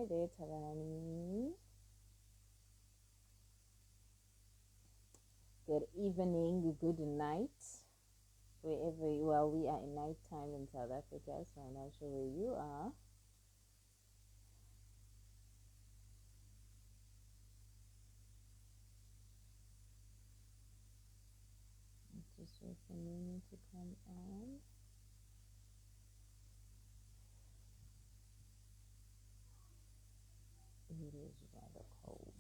Hi there, Tavani. Good evening, good night, wherever you are. We are in nighttime in South Africa, so I'm not sure where you are. Just wait for me to come on. It is rather cold.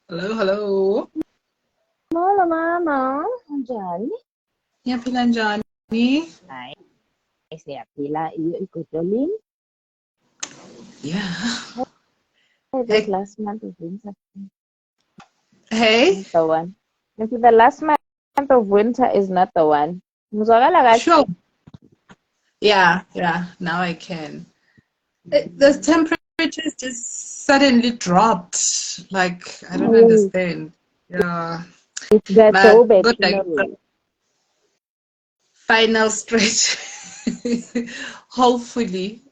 Hello, hello. Mama, mama, njani? Ngiyaphila njani? Hayi, siyaphila. Iyo igodolini. Yeah. Hey, this last month of winter. Hey. Not the one. This is the last month of winter is not the one. Muzwakala kahle? Sure. Yeah. Now I can. The temperatures just suddenly dropped. Like, I don't understand. Yeah. It's the But throwback good, like, snow. final stretch. Hopefully.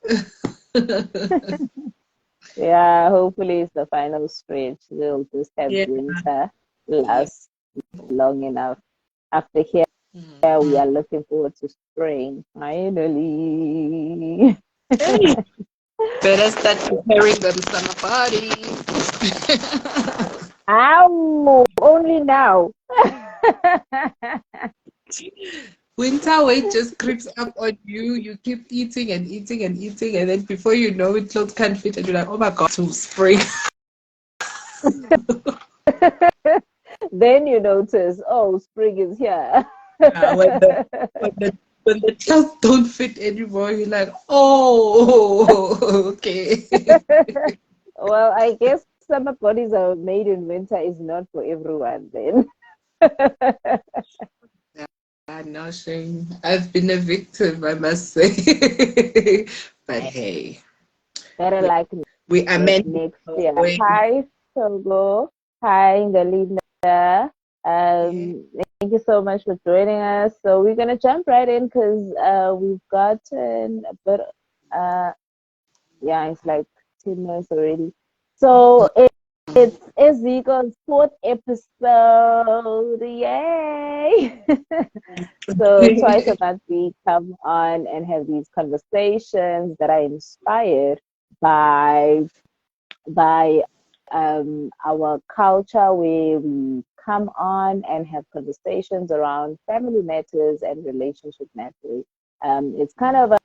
Yeah, hopefully it's the final stretch. We'll just have Yeah. winter last long enough. After here, we are looking forward to spring. Finally. Better start preparing them summer parties. Ow! Only now. Winter weight just creeps up on you. You keep eating and eating and eating, and then before you know it, clothes can't fit, and you're like, "Oh my god, to spring." Then you notice, oh, spring is here. Yeah, when the clothes don't fit anymore, you're like, "Oh, okay." Well, I guess summer bodies are made in winter is not for everyone then. No shame. I've been a victim, I must say. But hey, Better we, like we are meant to next go year. away. Hi, Togo. Hi, Ngalinda. Yeah. Thank you so much for joining us. So we're gonna jump right in because we've gotten a bit. Uh, yeah, it's like 10 minutes already. So it's Eziko's fourth episode. Yay! So twice a month we come on and have these conversations that are inspired by by our culture, where we come on and have conversations around family matters and relationship matters. It's kind of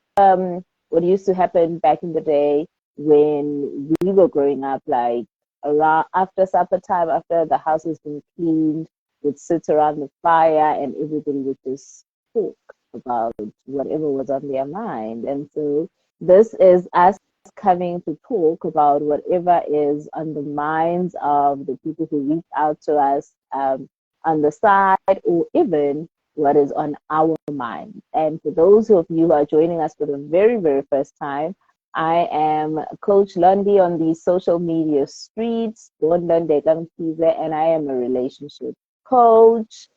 what used to happen back in the day when we were growing up, like around after supper time, after the house has been cleaned, we'd sit around the fire and everybody would just talk about whatever was on their mind. And so this is us coming to talk about whatever is on the minds of the people who reach out to us on the side, or even what is on our mind. And for those of you who are joining us for the very, very first time, I am Coach Lundi on the social media streets, and I am a relationship coach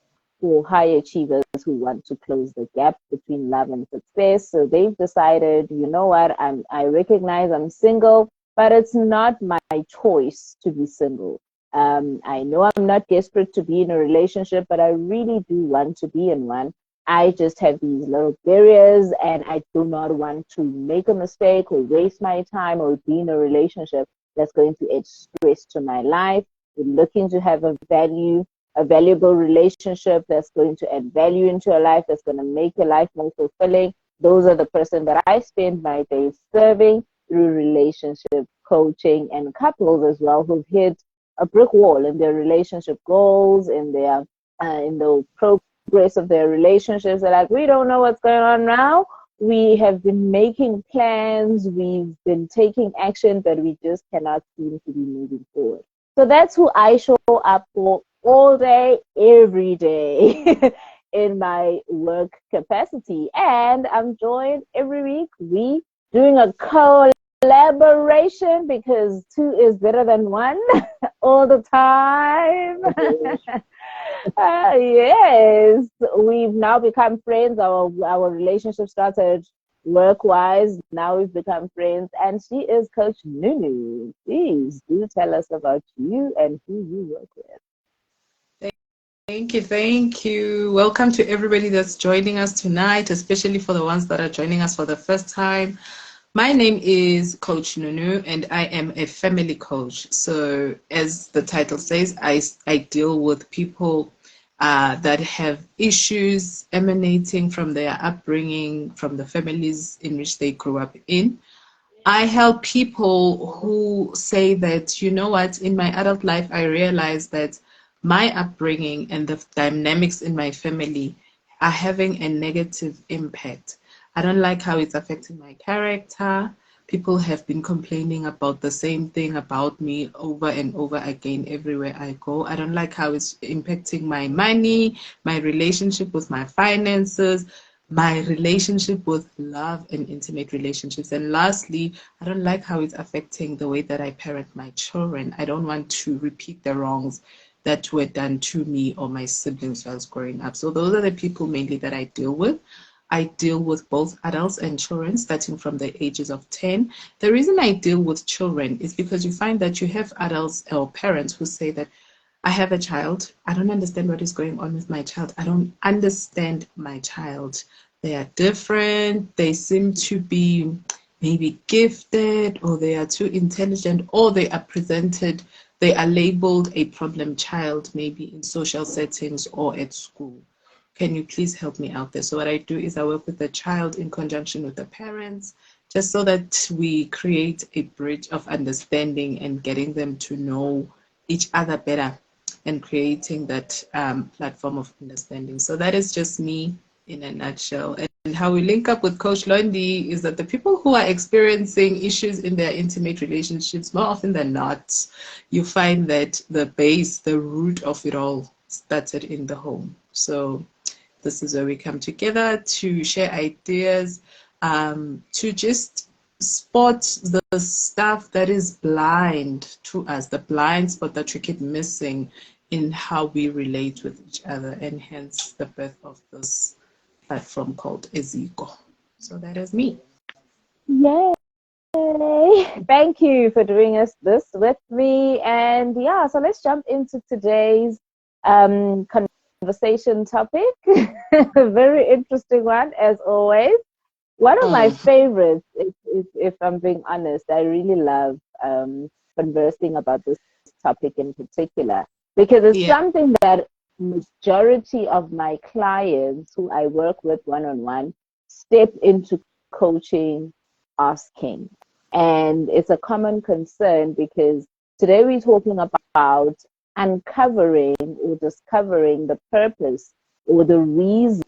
for high achievers who want to close the gap between love and success. So they've decided, you know what, I recognize I'm single, but it's not my choice to be single. I know I'm not desperate to be in a relationship, but I really do want to be in one. I just have these little barriers, and I do not want to make a mistake or waste my time or be in a relationship that's going to add stress to my life. We're looking to have a valuable relationship that's going to add value into your life, that's going to make your life more fulfilling. Those are the person that I spend my days serving through relationship coaching and couples as well who've hit a brick wall in their relationship goals, in the progress of their relationships. They're like, we don't know what's going on now. We have been making plans, we've been taking action, but we just cannot seem to be moving forward. So that's who I show up for all day, every day in my work capacity. And I'm joined every week. We doing a collaboration because two is better than one all the time. Yes, we've now become friends. Our relationship started work-wise. Now we've become friends, and she is Coach Nunu. Please do tell us about you and who you work with. Thank you, thank you. Welcome to everybody that's joining us tonight, especially for the ones that are joining us for the first time. My name is Coach Nunu, and I am a family coach. So, as the title says, I deal with people that have issues emanating from their upbringing, from the families in which they grew up in. I help people who say that, you know what, in my adult life, I realized that my upbringing and the dynamics in my family are having a negative impact. I don't like how it's affecting my character. People have been complaining about the same thing about me over and over again everywhere I go. I don't like how it's impacting my money, my relationship with my finances, my relationship with love and intimate relationships. And lastly, I don't like how it's affecting the way that I parent my children. I don't want to repeat the wrongs that were done to me or my siblings while I was growing up. So those are the people mainly that I deal with. I deal with both adults and children starting from the ages of 10. The reason I deal with children is because you find that you have adults or parents who say that I have a child. I don't understand what is going on with my child. I don't understand my child. They are different. They seem to be maybe gifted, or they are too intelligent, or they are presented, they are labeled a problem child, maybe in social settings or at school. Can you please help me out there? So what I do is I work with the child in conjunction with the parents, just so that we create a bridge of understanding and getting them to know each other better and creating that platform of understanding. So that is just me in a nutshell. And how we link up with Coach Londi is that the people who are experiencing issues in their intimate relationships, more often than not, you find that the base, the root of it all started in the home. So this is where we come together to share ideas, to just spot the stuff that is blind to us, the blind spot that we keep missing in how we relate with each other, and hence the birth of this platform called Eziko. So that is me. Yay! Thank you for doing this with me. And yeah, so let's jump into today's conversation topic. A very interesting one, as always. One of my favorites, if I'm being honest, I really love conversing about this topic in particular because it's Yeah. something that majority of my clients who I work with one-on-one step into coaching asking. And it's a common concern because today we're talking about uncovering or discovering the purpose or the reason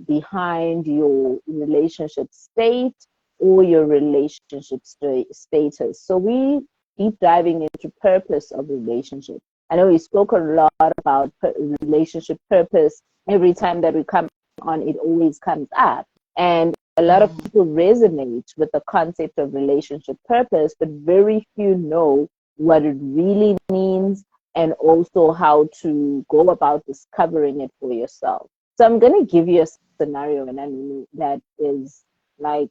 behind your relationship state or your relationship status. So we deep diving into purpose of relationship. I know we spoke a lot about relationship purpose. Every time that we come on, it always comes up. And a lot of people resonate with the concept of relationship purpose, but very few know what it really means and also how to go about discovering it for yourself. So I'm going to give you a scenario, and that is like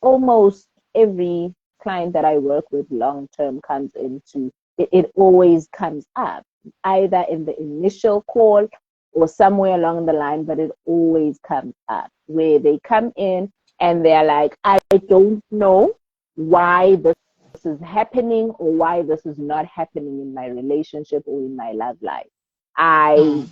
almost every client that I work with long term comes into it always comes up either in the initial call or somewhere along the line, but it always comes up where they come in and they're like, I don't know why this is happening or why this is not happening in my relationship or in my love life. I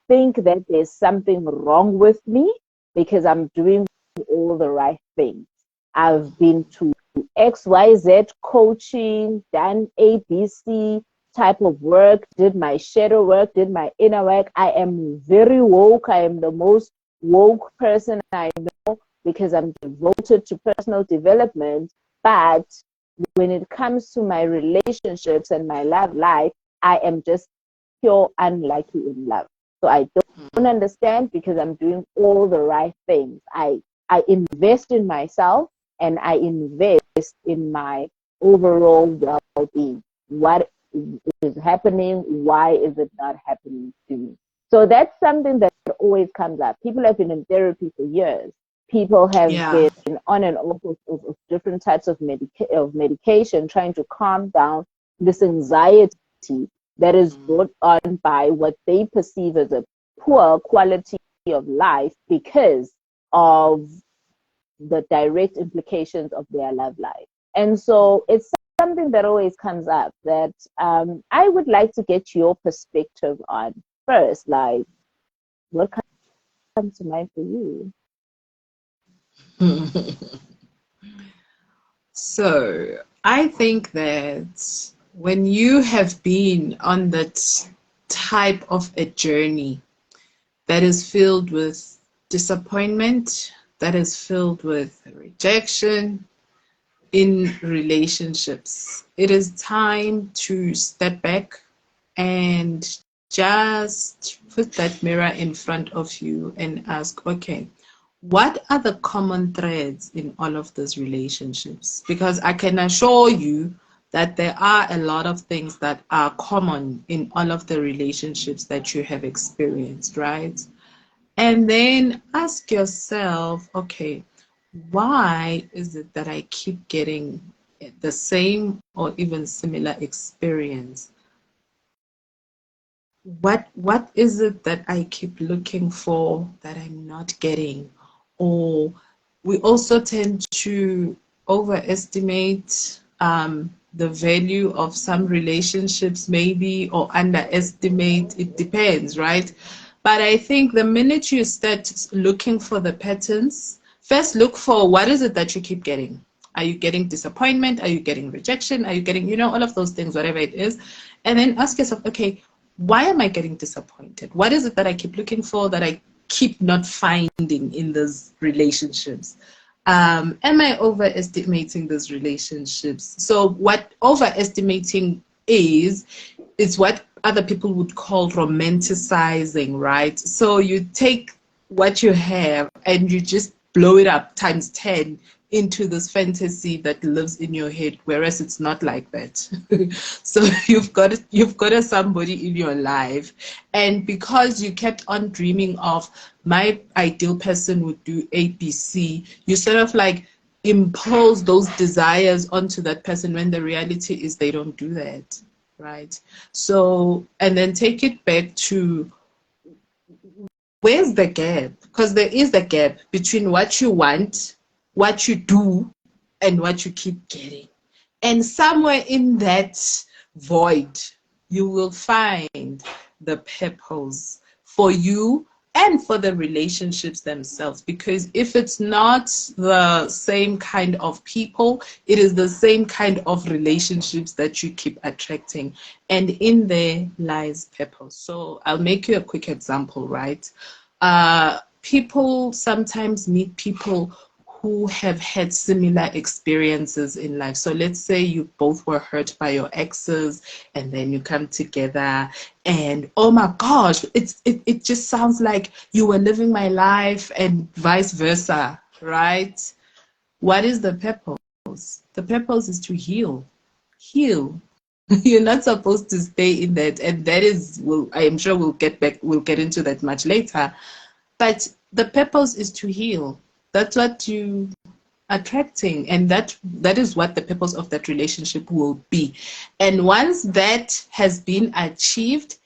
think that there's something wrong with me because I'm doing all the right things. I've been to XYZ coaching, done ABC type of work, did my shadow work, did my inner work. I am very woke. I am the most woke person I know because I'm devoted to personal development. But when it comes to my relationships and my love life, I am just pure unlucky in love. So I don't understand because I'm doing all the right things. I invest in myself and I invest in my overall well-being. What is happening? Why is it not happening to me? So that's something that always comes up. People have been in therapy for years. People have Yeah. been on and off of different types of medication trying to calm down this anxiety that is brought on by what they perceive as a poor quality of life because of the direct implications of their love life. And so it's something that always comes up that I would like to get your perspective on first. Like, what comes to mind for you? So I think that when you have been on that type of a journey that is filled with disappointment, that is filled with rejection in relationships, it is time to step back and just put that mirror in front of you and ask, okay, what are the common threads in all of those relationships? Because I can assure you that there are a lot of things that are common in all of the relationships that you have experienced, right? And then ask yourself, okay, why is it that I keep getting the same or even similar experience? What is it that I keep looking for that I'm not getting? Or we also tend to overestimate the value of some relationships, maybe, or underestimate. It depends, right? But I think the minute you start looking for the patterns, first look for what is it that you keep getting. Are you getting disappointment? Are you getting rejection? Are you getting, all of those things, whatever it is? And then ask yourself, okay, why am I getting disappointed? What is it that I keep looking for that I keep not finding in those relationships? Am I overestimating those relationships? So what overestimating is, it's what other people would call romanticizing, right? So you take what you have and you just blow it up times 10 into this fantasy that lives in your head, whereas it's not like that. So you've got a somebody in your life, and because you kept on dreaming of my ideal person would do ABC, you sort of like impose those desires onto that person when the reality is they don't do that, right? So, and then take it back to where's the gap? Because there is a gap between what you want, what you do, and what you keep getting. And somewhere in that void, you will find the purpose for you and for the relationships themselves. Because if it's not the same kind of people, it is the same kind of relationships that you keep attracting. And in there lies purpose. So I'll make you a quick example, right? People sometimes meet people who have had similar experiences in life. So let's say you both were hurt by your exes and then you come together and oh my gosh, it just sounds like you were living my life and vice versa, right? What is the purpose? The purpose is to heal. Heal. You're not supposed to stay in that, and that is, well, I am sure we'll get into that much later. But the purpose is to heal. That's what you attracting, and that is what the purpose of that relationship will be. And once that has been achieved,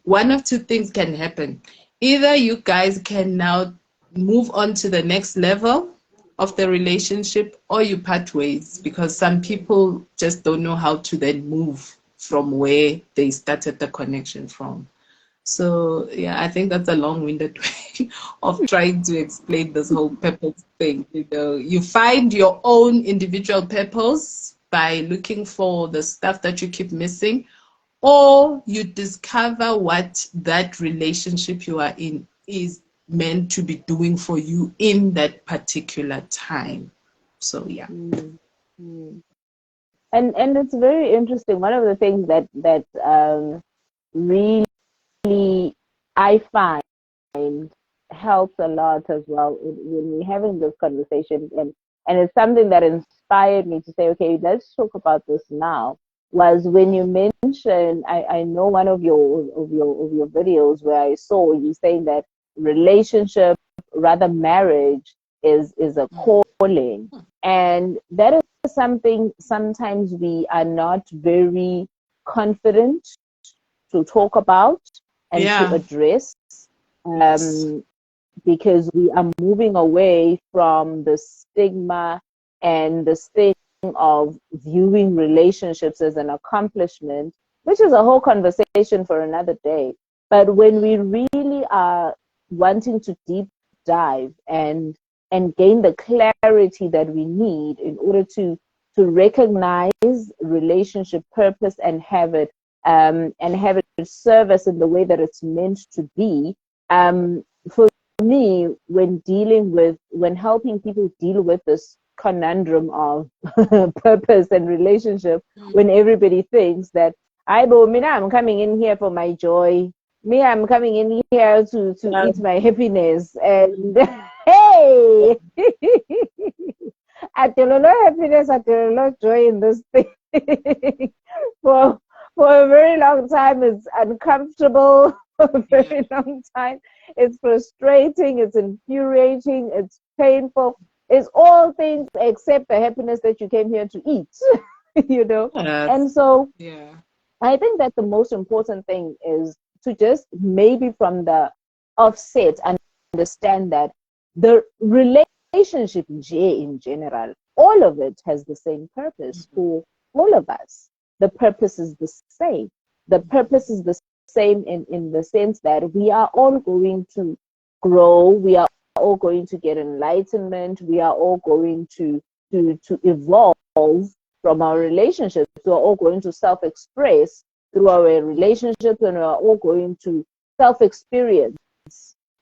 one of two things can happen. Either you guys can now move on to the next level of the relationship, or you part ways, because some people just don't know how to then move from where they started the connection from. So yeah, I think that's a long-winded way of trying to explain this whole purpose thing. You know, you find your own individual purpose by looking for the stuff that you keep missing, or you discover what that relationship you are in is meant to be doing for you in that particular time. So yeah. Mm, mm. And it's very interesting. One of the things that really I find helps a lot as well when we're having this conversation, and it's something that inspired me to say, okay, let's talk about this now. Was when you mentioned, I know one of your videos where I saw you saying that relationship, rather marriage, is a calling, and that is something sometimes we are not very confident to talk about and to Yeah. address, Yes. um, because we are moving away from the stigma and this thing of viewing relationships as an accomplishment, which is a whole conversation for another day. But when we really are wanting to deep dive and gain the clarity that we need in order to recognize relationship purpose and have it serve us in the way that it's meant to be. For me, when helping people deal with this conundrum of purpose and relationship, when everybody thinks that I'm coming in here for my joy, me, I'm coming in here to eat my happiness, and hey, I tell a lot of happiness, I tell a lot of joy in this thing. for for a very long time, it's uncomfortable. For a Yeah. very long time, it's frustrating, it's infuriating, it's painful. It's all things except the happiness that you came here to eat, you know. Yes. And so Yeah. I think that the most important thing is to just maybe from the offset understand that the relationship in general, all of it has the same purpose for all of us. The purpose is the same. The purpose is the same in the sense that we are all going to grow, we are all going to get enlightenment, we are all going to evolve from our relationships. We're all going to self-express through our relationships, and we're all going to self-experience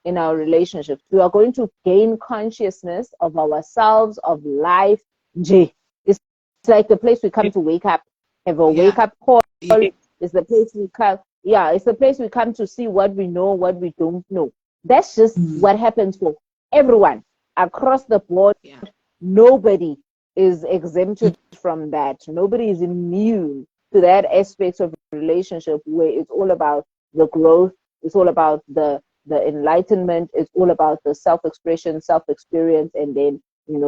in our relationships. We are going to gain consciousness of ourselves, of life. It's like the place we come to wake up, have a Yeah. wake up call. Yeah. It's the place we come. Yeah, it's the place we come to see what we know, what we don't know. That's just what happens for everyone across the board. Yeah. Nobody is exempted from that. Nobody is immune to that aspect of relationship where it's all about the growth, it's all about the enlightenment, it's all about the self-expression, self-experience, and then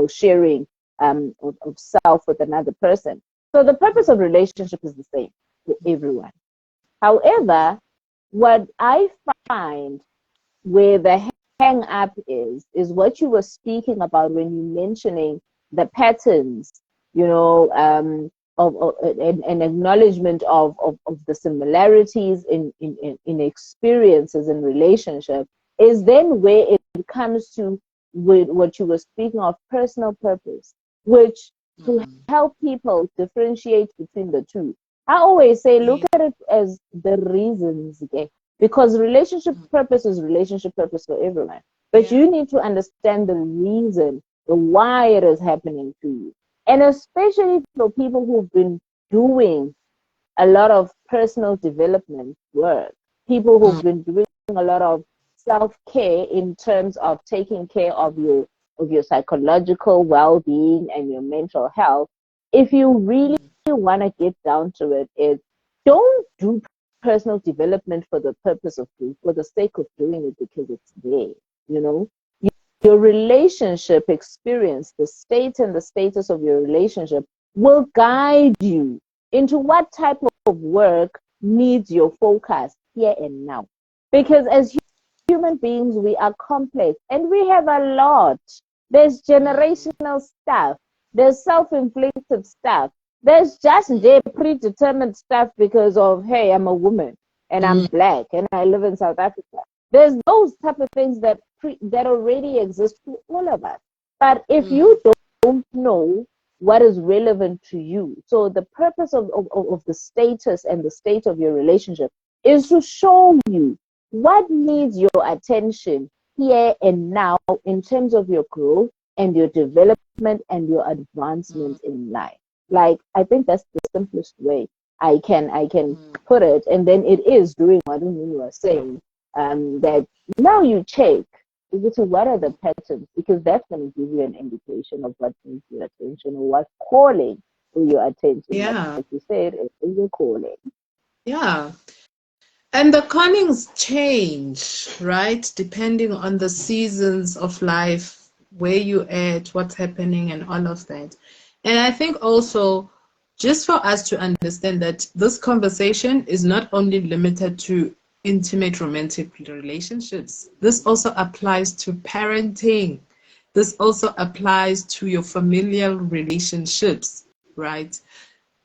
sharing of self with another person. So the purpose of relationship is the same for everyone. However, what I find where the hang up is what you were speaking about when you mentioning the patterns, of an acknowledgement of the similarities in experiences and relationship, is then where it comes to with what you were speaking of, personal purpose, which to help people differentiate between the two. I always say look Yeah. at it as the reasons, okay? Because relationship purpose is relationship purpose for everyone. But Yeah. you need to understand the reason, the why it is happening to you. And especially for people who've been doing a lot of personal development work, people who've been doing a lot of self-care in terms of taking care of your psychological well-being and your mental health. If you really want to get down to it, is don't do personal development for the purpose of for the sake of doing it because it's there. You know, your relationship experience, the state and the status of your relationship will guide you into what type of work needs your focus here and now. Because as human beings, we are complex and we have a lot. There's generational stuff, there's self inflicted stuff, there's just predetermined stuff because of, hey, I'm a woman and I'm black and I live in South Africa. There's those type of things that that already exist for all of us. But if you don't know what is relevant to you, so the purpose of the status and the state of your relationship is to show you what needs your attention here and now in terms of your growth and your development and your advancement in life. Like, I think that's the simplest way I can put it. And then it is doing what you were saying, that now you check what are the patterns, because that's going to give you an indication of what needs your attention or what's calling for your attention. Yeah. Like you said, it's your calling. Yeah. And the callings change, right? Depending on the seasons of life, where you're at, what's happening, and all of that. And I think also, just for us to understand that this conversation is not only limited to intimate romantic relationships, this also applies to parenting. This also applies to your familial relationships, right?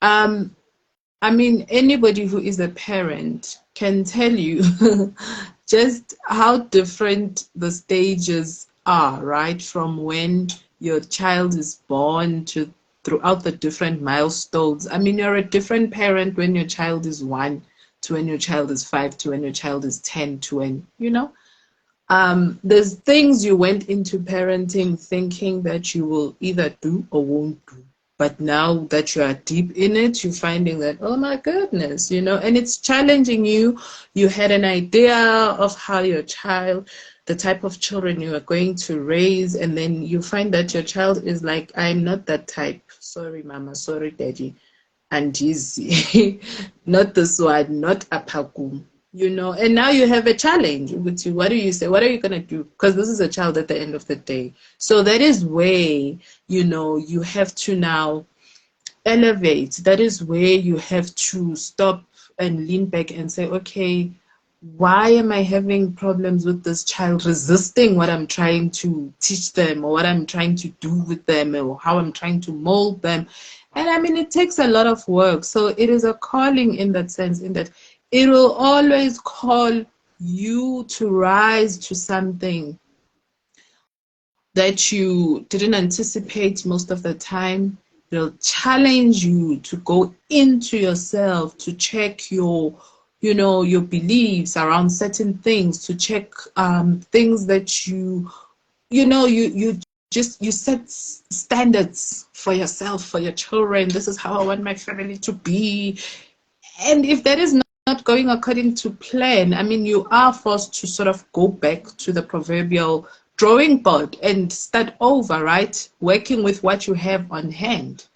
I mean, anybody who is a parent can tell you just how different the stages are, right? From when your child is born to throughout the different milestones. I mean, you're a different parent when your child is 1 to when your child is 5 to when your child is 10 to when, there's things you went into parenting thinking that you will either do or won't do. But now that you are deep in it, you're finding that, oh my goodness, and it's challenging you. You had an idea of how your child, the type of children you are going to raise, and then you find that your child is like, I'm not that type. Sorry, mama. Sorry, daddy. And easy. Not this one, not apakum. And now you have a challenge with you. What do you say? What are you going to do? Because this is a child at the end of the day. So that is where, you have to now elevate. That is where you have to stop and lean back and say, okay, why am I having problems with this child resisting what I'm trying to teach them or what I'm trying to do with them or how I'm trying to mold them? And I mean, it takes a lot of work. So it is a calling in that sense, in that it will always call you to rise to something that you didn't anticipate most of the time. It'll challenge you to go into yourself, to check your beliefs around certain things, to check things that you set standards for yourself, for your children. This is how I want my family to be. And if that is not going according to plan, I mean, you are forced to sort of go back to the proverbial drawing board and start over, right? Working with what you have on hand.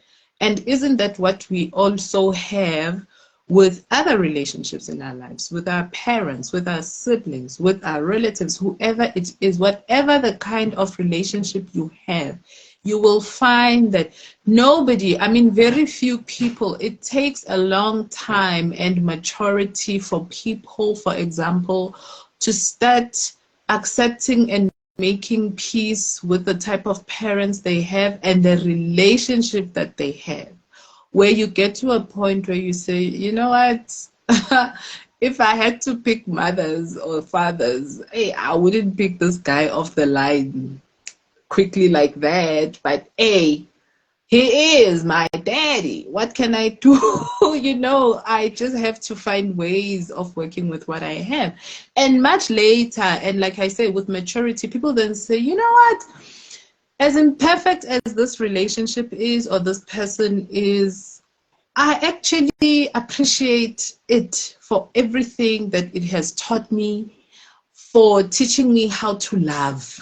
And isn't that what we also have with other relationships in our lives, with our parents, with our siblings, with our relatives, whoever it is, whatever the kind of relationship you have, you will find that very few people, it takes a long time and maturity for people, for example, to start accepting and making peace with the type of parents they have and the relationship that they have, where you get to a point where you say, you know what, if I had to pick mothers or fathers, hey, I wouldn't pick this guy off the line quickly like that, but hey, he is my daddy. What can I do? I just have to find ways of working with what I have. And much later, and like I say, with maturity, people then say, you know what? As imperfect as this relationship is, or this person is, I actually appreciate it for everything that it has taught me, for teaching me how to love,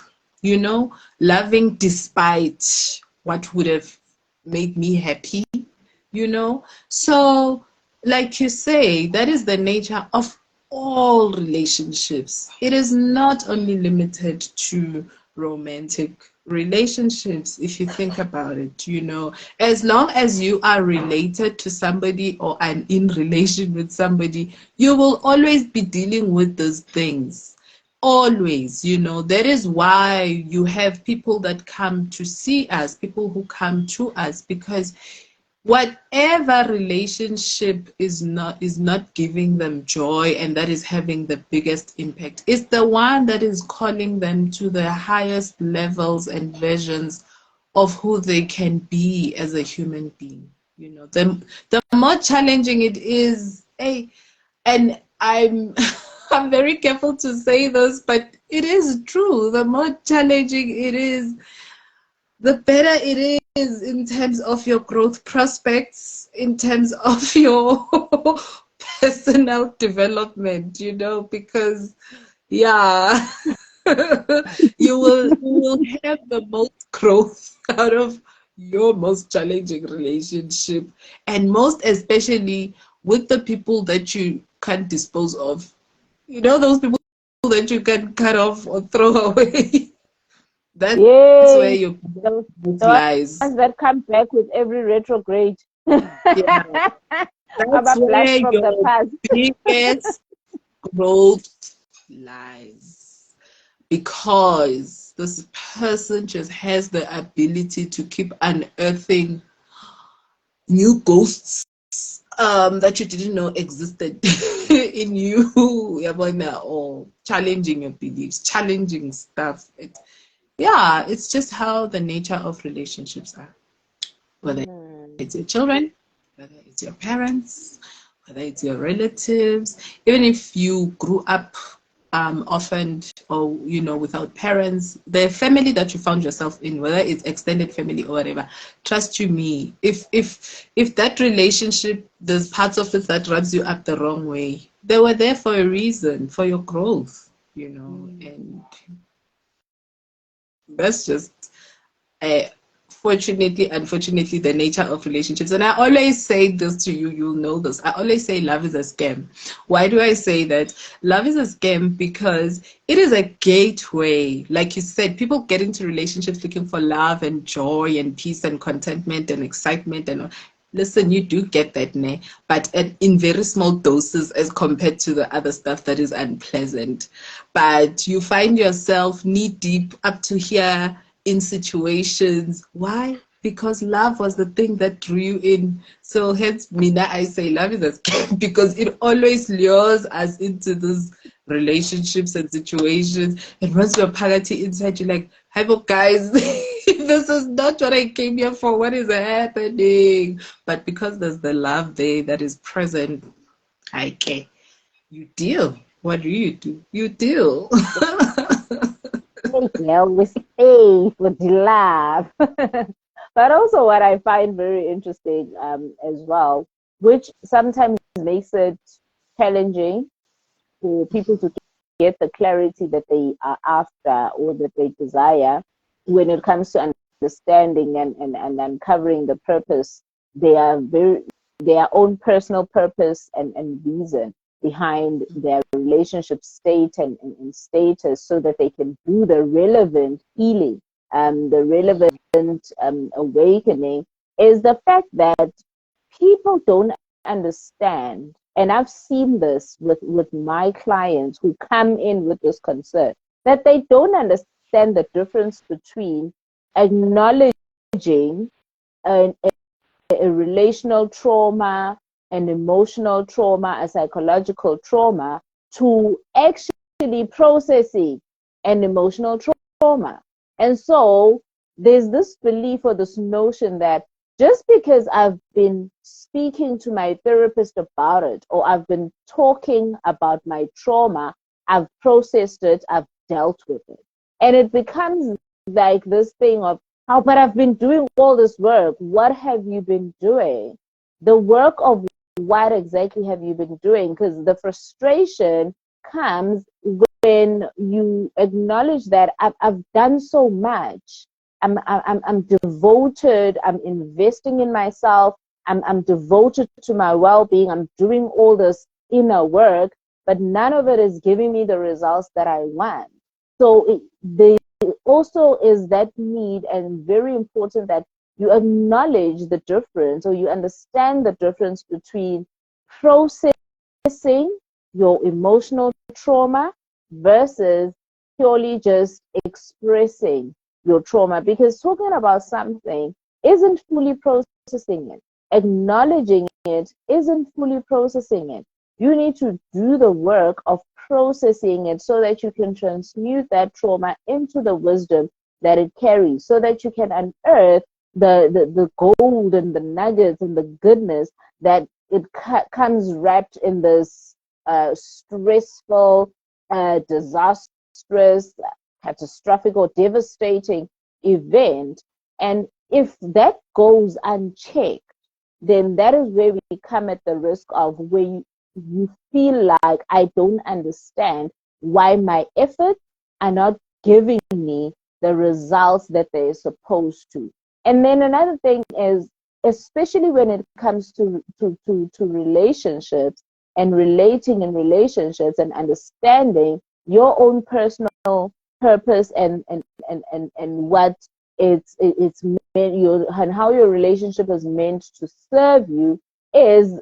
loving despite what would have made me happy, So, like you say, that is the nature of all relationships. It is not only limited to romantic relationships, if you think about it, as long as you are related to somebody or are in relation with somebody, you will always be dealing with those things. Always, that is why you have people that come to see us, people who come to us, because whatever relationship is not giving them joy and that is having the biggest impact is the one that is calling them to the highest levels and versions of who they can be as a human being. You know, the more challenging it is, hey, and I'm I'm very careful to say this, but it is true. The more challenging it is, the better it is in terms of your growth prospects, in terms of your personal development, you know, because yeah, you will have the most growth out of your most challenging relationship, and most especially with the people that you can't dispose of. You know, those people that you can cut off or throw away. That's where Yay! your The, growth the lies. ones that come back with every retrograde. Yeah, I'm that's a blast where from the your past. biggest growth lies. Because this person just has the ability to keep unearthing new ghosts that you didn't know existed in you, Yabona, or challenging your beliefs, challenging stuff. Yeah, it's just how the nature of relationships are. Whether Hmm. it's your children, whether it's your parents, whether it's your relatives, even if you grew up orphaned or without parents, the family that you found yourself in, whether it's extended family or whatever, trust you me, if that relationship, there's parts of it that rubs you up the wrong way, they were there for a reason, for your growth, and that's just uh, fortunately, unfortunately, the nature of relationships. And I always say this to you, you'll know this. I always say love is a scam. Why do I say that? Love is a scam because it is a gateway. Like you said, people get into relationships looking for love and joy and peace and contentment and excitement and all. Listen, you do get that, ne? But in very small doses as compared to the other stuff that is unpleasant. But you find yourself knee deep up to here in situations. Why? Because love was the thing that drew you in. So hence, Mina, I say love is a scam because it always lures us into these relationships and situations. And once you're party inside, you're like, "Hi, guys, this is not what I came here for. What is happening?" But because there's the love there that is present, I care. You deal. What do? You deal. Hey, girl, we stay for the laugh. But also, what I find very interesting as well, which sometimes makes it challenging for people to get the clarity that they are after or that they desire when it comes to understanding and uncovering the purpose, their own personal purpose and reason behind their relationship state and status so that they can do the relevant healing, the relevant awakening is the fact that people don't understand, and I've seen this with my clients who come in with this concern, that they don't understand the difference between acknowledging a, a relational trauma, an emotional trauma, a psychological trauma, to actually processing an emotional trauma. And so there's this belief or this notion that just because I've been speaking to my therapist about it, or I've been talking about my trauma, I've processed it, I've dealt with it. And it becomes like this thing of, oh, but I've been doing all this work. What have you been doing? The work of what exactly have you been doing? Because the frustration comes when you acknowledge that I've done so much. I'm devoted. I'm investing in myself. I'm devoted to my well-being. I'm doing all this inner work, but none of it is giving me the results that I want. So the also is that need, and very important that you acknowledge the difference or you understand the difference between processing your emotional trauma versus purely just expressing your trauma, because talking about something isn't fully processing it. acknowledging it isn't fully processing it. You need to do the work of processing it so that you can transmute that trauma into the wisdom that it carries, so that you can unearth the gold and the nuggets and the goodness that it comes wrapped in this stressful, disastrous, catastrophic, or devastating event. And if that goes unchecked, then that is where we come at the risk of where you feel like I don't understand why my efforts are not giving me the results that they're supposed to. And then another thing is, especially when it comes to relationships and relating in relationships and understanding your own personal purpose and what it's meant your and how your relationship is meant to serve you is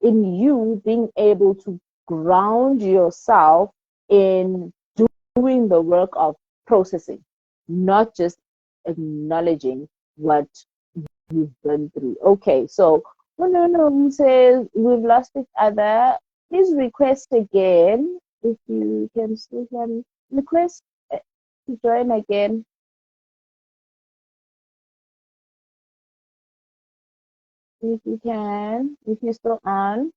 in you being able to ground yourself in doing the work of processing, not just acknowledging what you've been through. Okay, so who says we've lost each other. Please request again if you can still hear me. Request to join again. If you can, if you're still on.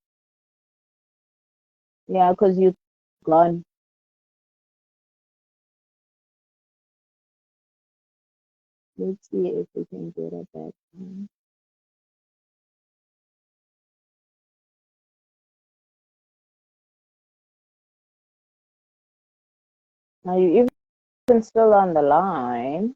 Yeah, because you're gone. Let's see if we can get it back. Are you even still on the line?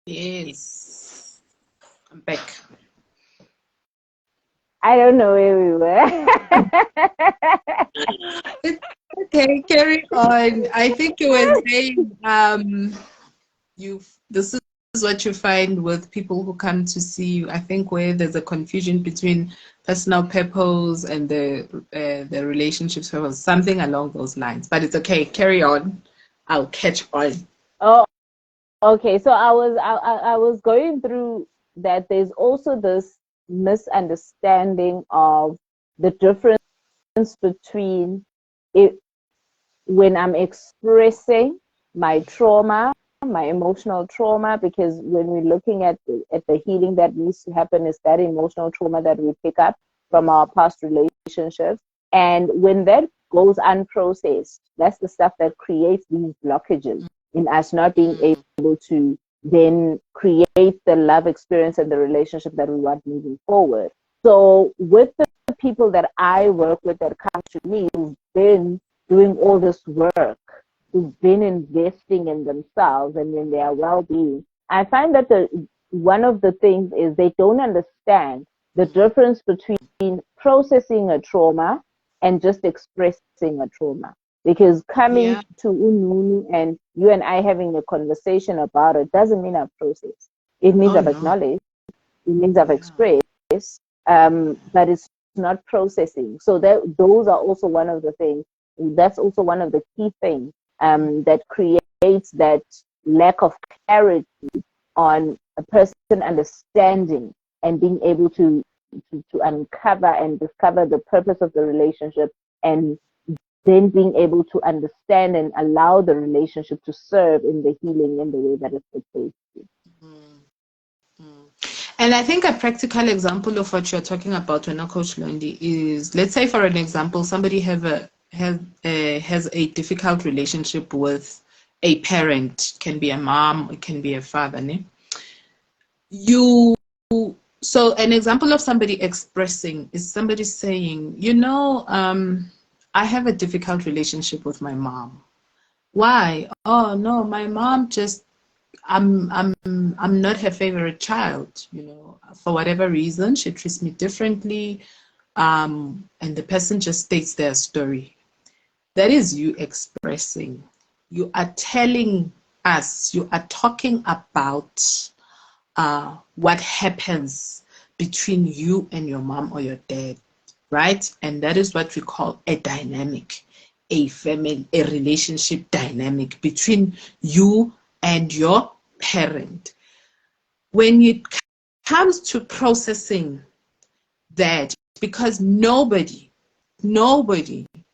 Yes, I'm back. I don't know where we were. Okay, carry on. I think you were saying this is what you find with people who come to see you. I think where there's a confusion between personal purpose and the relationships purpose, something along those lines. But it's okay, carry on. I'll catch on. Oh, okay. So I was going through that there's also this misunderstanding of the difference between it when I'm expressing my trauma, my emotional trauma, because when we're looking at the healing that needs to happen is that emotional trauma that we pick up from our past relationships. And when that goes unprocessed, that's the stuff that creates these blockages in us not being able to then create the love experience and the relationship that we want moving forward. So with the people that I work with that come to me who've been doing all this work, who've been investing in themselves and in their well-being, I find that one of the things is they don't understand the difference between processing a trauma and just expressing a trauma. Because coming Yeah. to Ununu and you and I having a conversation about it doesn't mean I've processed. It means Oh I've no. acknowledged, it means I've Yeah. expressed, but it's not processing. So those are also one of the things. That's also one of the key things that creates that lack of clarity on a person understanding and being able to uncover and discover the purpose of the relationship and then being able to understand and allow the relationship to serve in the healing in the way that it's supposed to. And I think a practical example of what you're talking about when Coach Londi is, let's say for an example, somebody has a difficult relationship with a parent. It can be a mom, it can be a father. Ne? You so an example of somebody expressing is somebody saying, I have a difficult relationship with my mom. Why? Oh no, my mom just I'm not her favorite child, for whatever reason, she treats me differently. And the person just states their story. That is you expressing. You are telling us, you are talking about what happens between you and your mom or your dad, right? And that is what we call a dynamic, a family, a relationship dynamic between you and your parent. When it comes to processing that, because nobody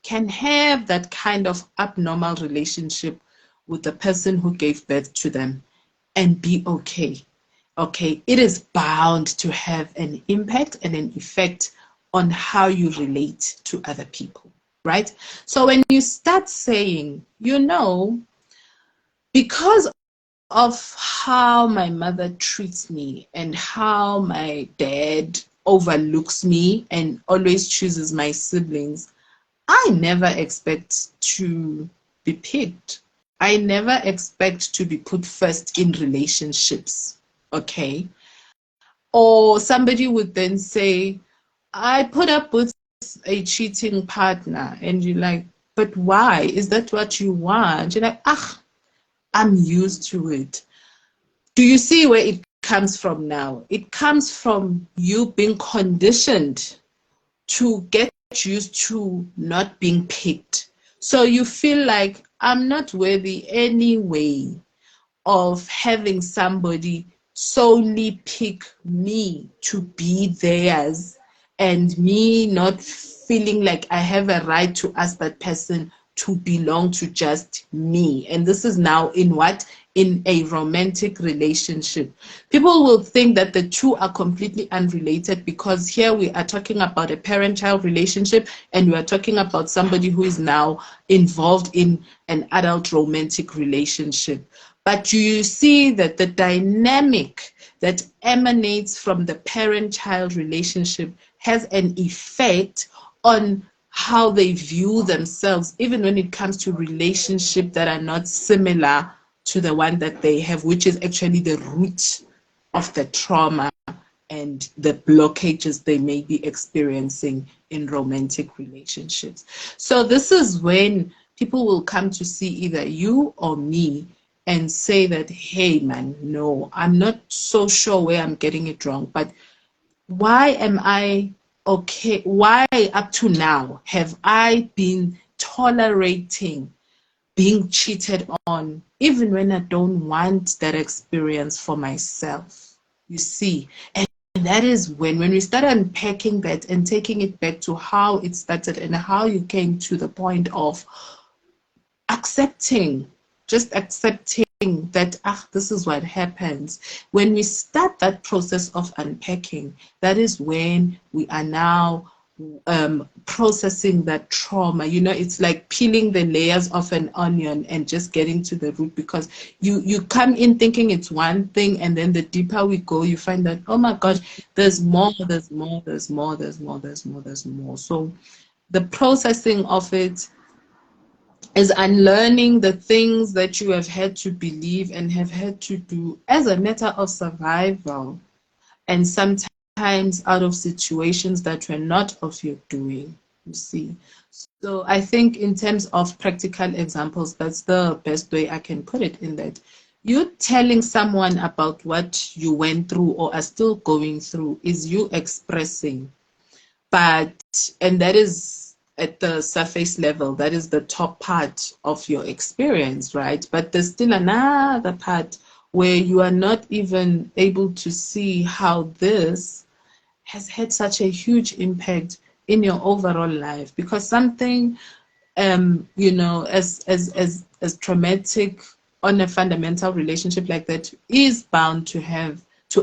can have that kind of abnormal relationship with the person who gave birth to them and be okay. Okay, it is bound to have an impact and an effect on how you relate to other people, right? So when you start saying, because of how my mother treats me and how my dad overlooks me and always chooses my siblings, I never expect to be picked. I never expect to be put first in relationships. Okay. Or somebody would then say, I put up with a cheating partner. And you're like, but why? Is that what you want? You're like, I'm used to it. Do you see where it comes from now? It comes from you being conditioned to get used to not being picked. So you feel like I'm not worthy anyway of having somebody solely pick me to be theirs, and me not feeling like I have a right to ask that person to belong to just me. And this is now in what? In a romantic relationship. People will think that the two are completely unrelated, because here we are talking about a parent-child relationship, and we are talking about somebody who is now involved in an adult romantic relationship. But you see that the dynamic that emanates from the parent-child relationship has an effect on how they view themselves, even when it comes to relationships that are not similar to the one that they have, which is actually the root of the trauma and the blockages they may be experiencing in romantic relationships. So this is when people will come to see either you or me and say that, hey man, no, I'm not so sure where I'm getting it wrong, but why am I okay? Why up to now have I been tolerating being cheated on, even when I don't want that experience for myself? You see, and that is when we start unpacking that and taking it back to how it started and how you came to the point of accepting, just accepting that, this is what happens. When we start that process of unpacking, that is when we are now processing that trauma. It's like peeling the layers of an onion and just getting to the root, because you come in thinking it's one thing, and then the deeper we go, you find that, oh my gosh, there's more, there's more, there's more, there's more, there's more, there's more. So the processing of it is unlearning the things that you have had to believe and have had to do as a matter of survival, and sometimes out of situations that were not of your doing, you see. So I think in terms of practical examples, that's the best way I can put it, in that you telling someone about what you went through or are still going through is you expressing. And that is at the surface level, that is the top part of your experience, right? But there's still another part where you are not even able to see how this has had such a huge impact in your overall life, because something as traumatic on a fundamental relationship like that is bound to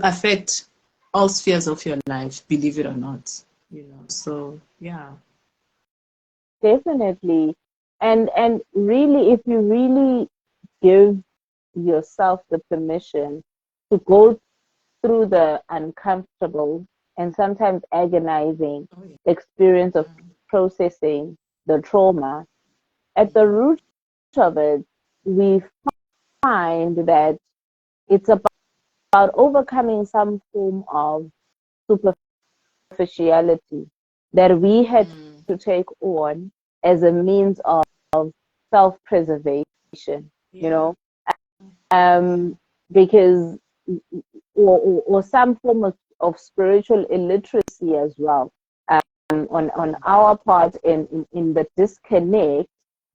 affect all spheres of your life, believe it or not. So yeah. Definitely. And really, if you really give yourself the permission to go through the uncomfortable and sometimes agonizing Oh yeah. experience of processing the trauma, at the root of it, we find that it's about overcoming some form of superficiality that we had Mm, to take on as a means of self-preservation, you yeah. know, um, because or some form of spiritual illiteracy as well, on our part, in the disconnect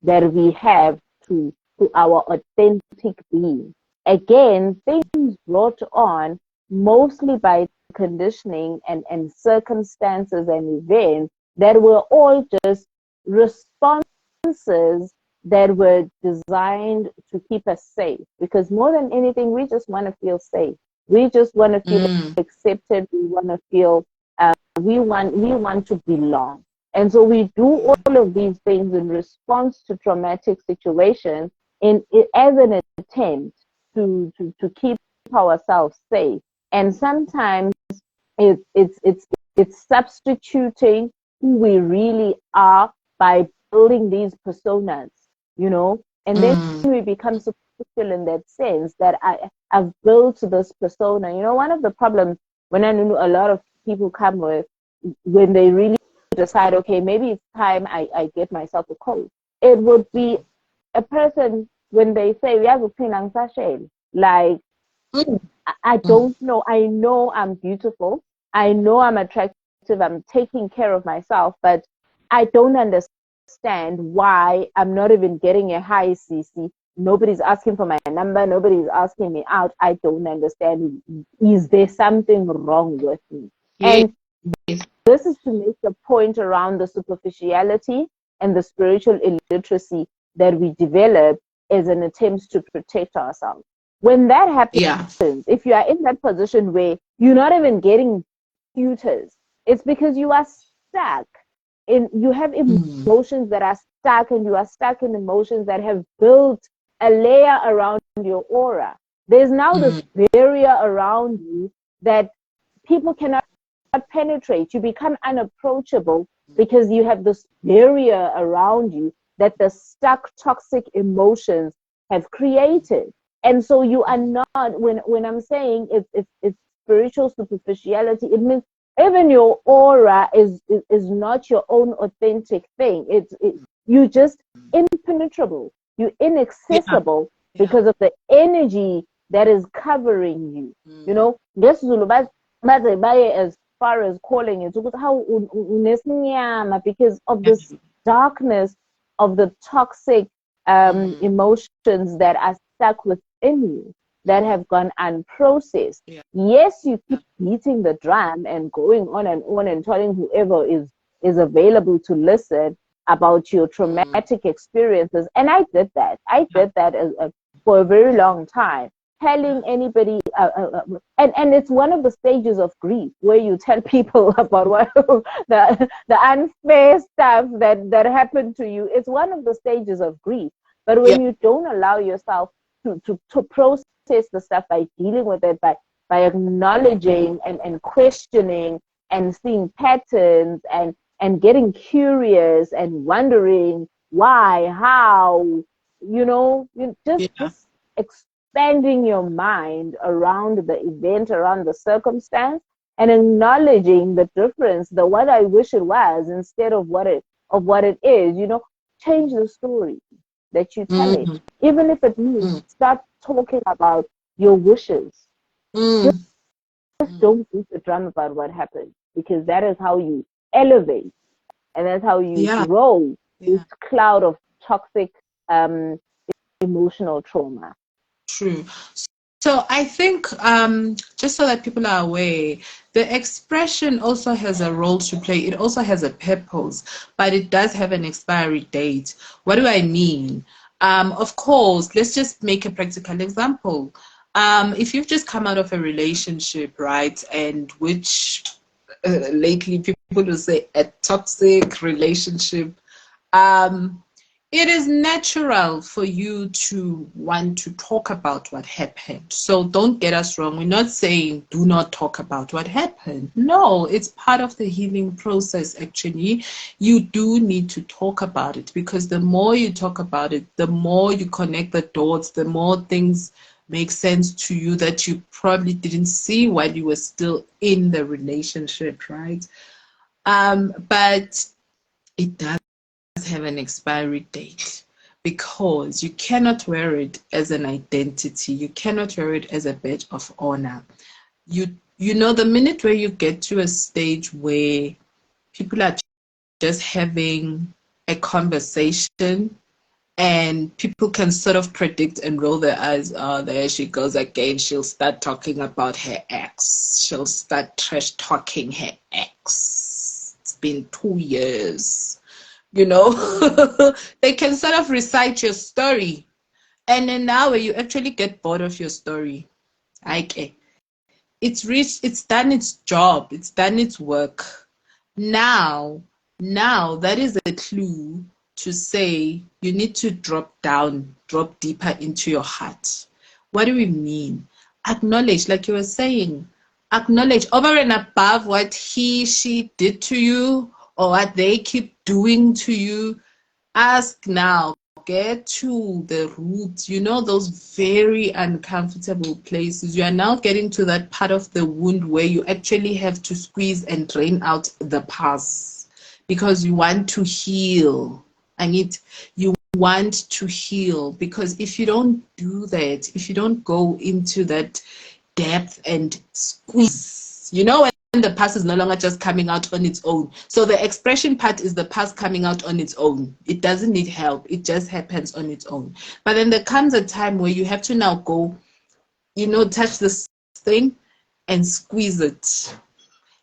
that we have to our authentic being. Again, things brought on mostly by conditioning and circumstances and events that were all just responses that were designed to keep us safe. Because more than anything, we just want to feel safe. We just want to feel accepted. We want to feel we want to belong. And so we do all of these things in response to traumatic situations as an attempt to keep ourselves safe. And sometimes it's substituting who we really are by building these personas, and then we become superficial in that sense that I've built this persona. One of the problems when I know a lot of people come with when they really decide, okay, maybe it's time I get myself a coach. It would be a person when they say, like, I don't know. I know I'm beautiful. I know I'm attractive. I'm taking care of myself, but I don't understand why I'm not even getting a high CC. Nobody's asking for my number. Nobody's asking me out. I don't understand. Is there something wrong with me? Yes. And this is to make a point around the superficiality and the spiritual illiteracy that we develop as an attempt to protect ourselves. When that happens, if you are in that position where you're not even getting tutors, it's because you are stuck. You have emotions that are stuck, and you are stuck in emotions that have built a layer around your aura. There's now this barrier around you that people cannot penetrate. You become unapproachable because you have this barrier around you that the stuck toxic emotions have created. And so you are not, when I'm saying it's spiritual superficiality, it means even your aura is not your own authentic thing. You just impenetrable. You're inaccessible because of the energy that is covering you. Yes, as far as calling it, how because of this darkness of the toxic emotions that are stuck within you, that have gone unprocessed. Yes, you keep beating the drum and going on and telling whoever is available to listen about your traumatic experiences. And I did that. For a very long time, telling anybody, and it's one of the stages of grief where you tell people about what the unfair stuff that happened to you. It's one of the stages of grief. But when you don't allow yourself to process the stuff by dealing with it, by acknowledging and questioning and seeing patterns and getting curious and wondering why, how, just expanding your mind around the event, around the circumstance, and acknowledging the difference, the what I wish it was instead of what it is. Change the story that you tell it, even if it means start talking about your wishes. Just don't beat the drum about what happened, because that is how you elevate, and that's how you grow this cloud of toxic emotional trauma. True. So I think, just so that people are aware, the expression also has a role to play. It also has a purpose, but it does have an expiry date. What do I mean? Of course, let's just make a practical example. If you've just come out of a relationship, right, and which lately people will say a toxic relationship, it is natural for you to want to talk about what happened. So don't get us wrong. We're not saying do not talk about what happened. No, it's part of the healing process, actually. You do need to talk about it, because the more you talk about it, the more you connect the dots, the more things make sense to you that you probably didn't see while you were still in the relationship, right? But it does have an expiry date, because you cannot wear it as an identity. You cannot wear it as a badge of honor. you know, the minute where you get to a stage where people are just having a conversation and people can sort of predict and roll their eyes, oh, there she goes again. She'll start talking about her ex. She'll start trash talking her ex. It's been 2 years. You know, they can sort of recite your story. And then now when you actually get bored of your story, okay, it's done its job, it's done its work. Now, now that is a clue to say you need to drop down, drop deeper into your heart. What do we mean? Acknowledge, like you were saying, acknowledge over and above what he, she did to you or what they keep doing to you. Ask now, get to the roots, you know, those very uncomfortable places. You are now getting to that part of the wound where you actually have to squeeze and drain out the pus because you want to heal. You want to heal, because if you don't do that, if you don't go into that depth and squeeze, you know, when the pus is no longer just coming out on its own. So the expression part is the pus coming out on its own. It doesn't need help. It just happens on its own. But then there comes a time where you have to now go, you know, touch this thing and squeeze it.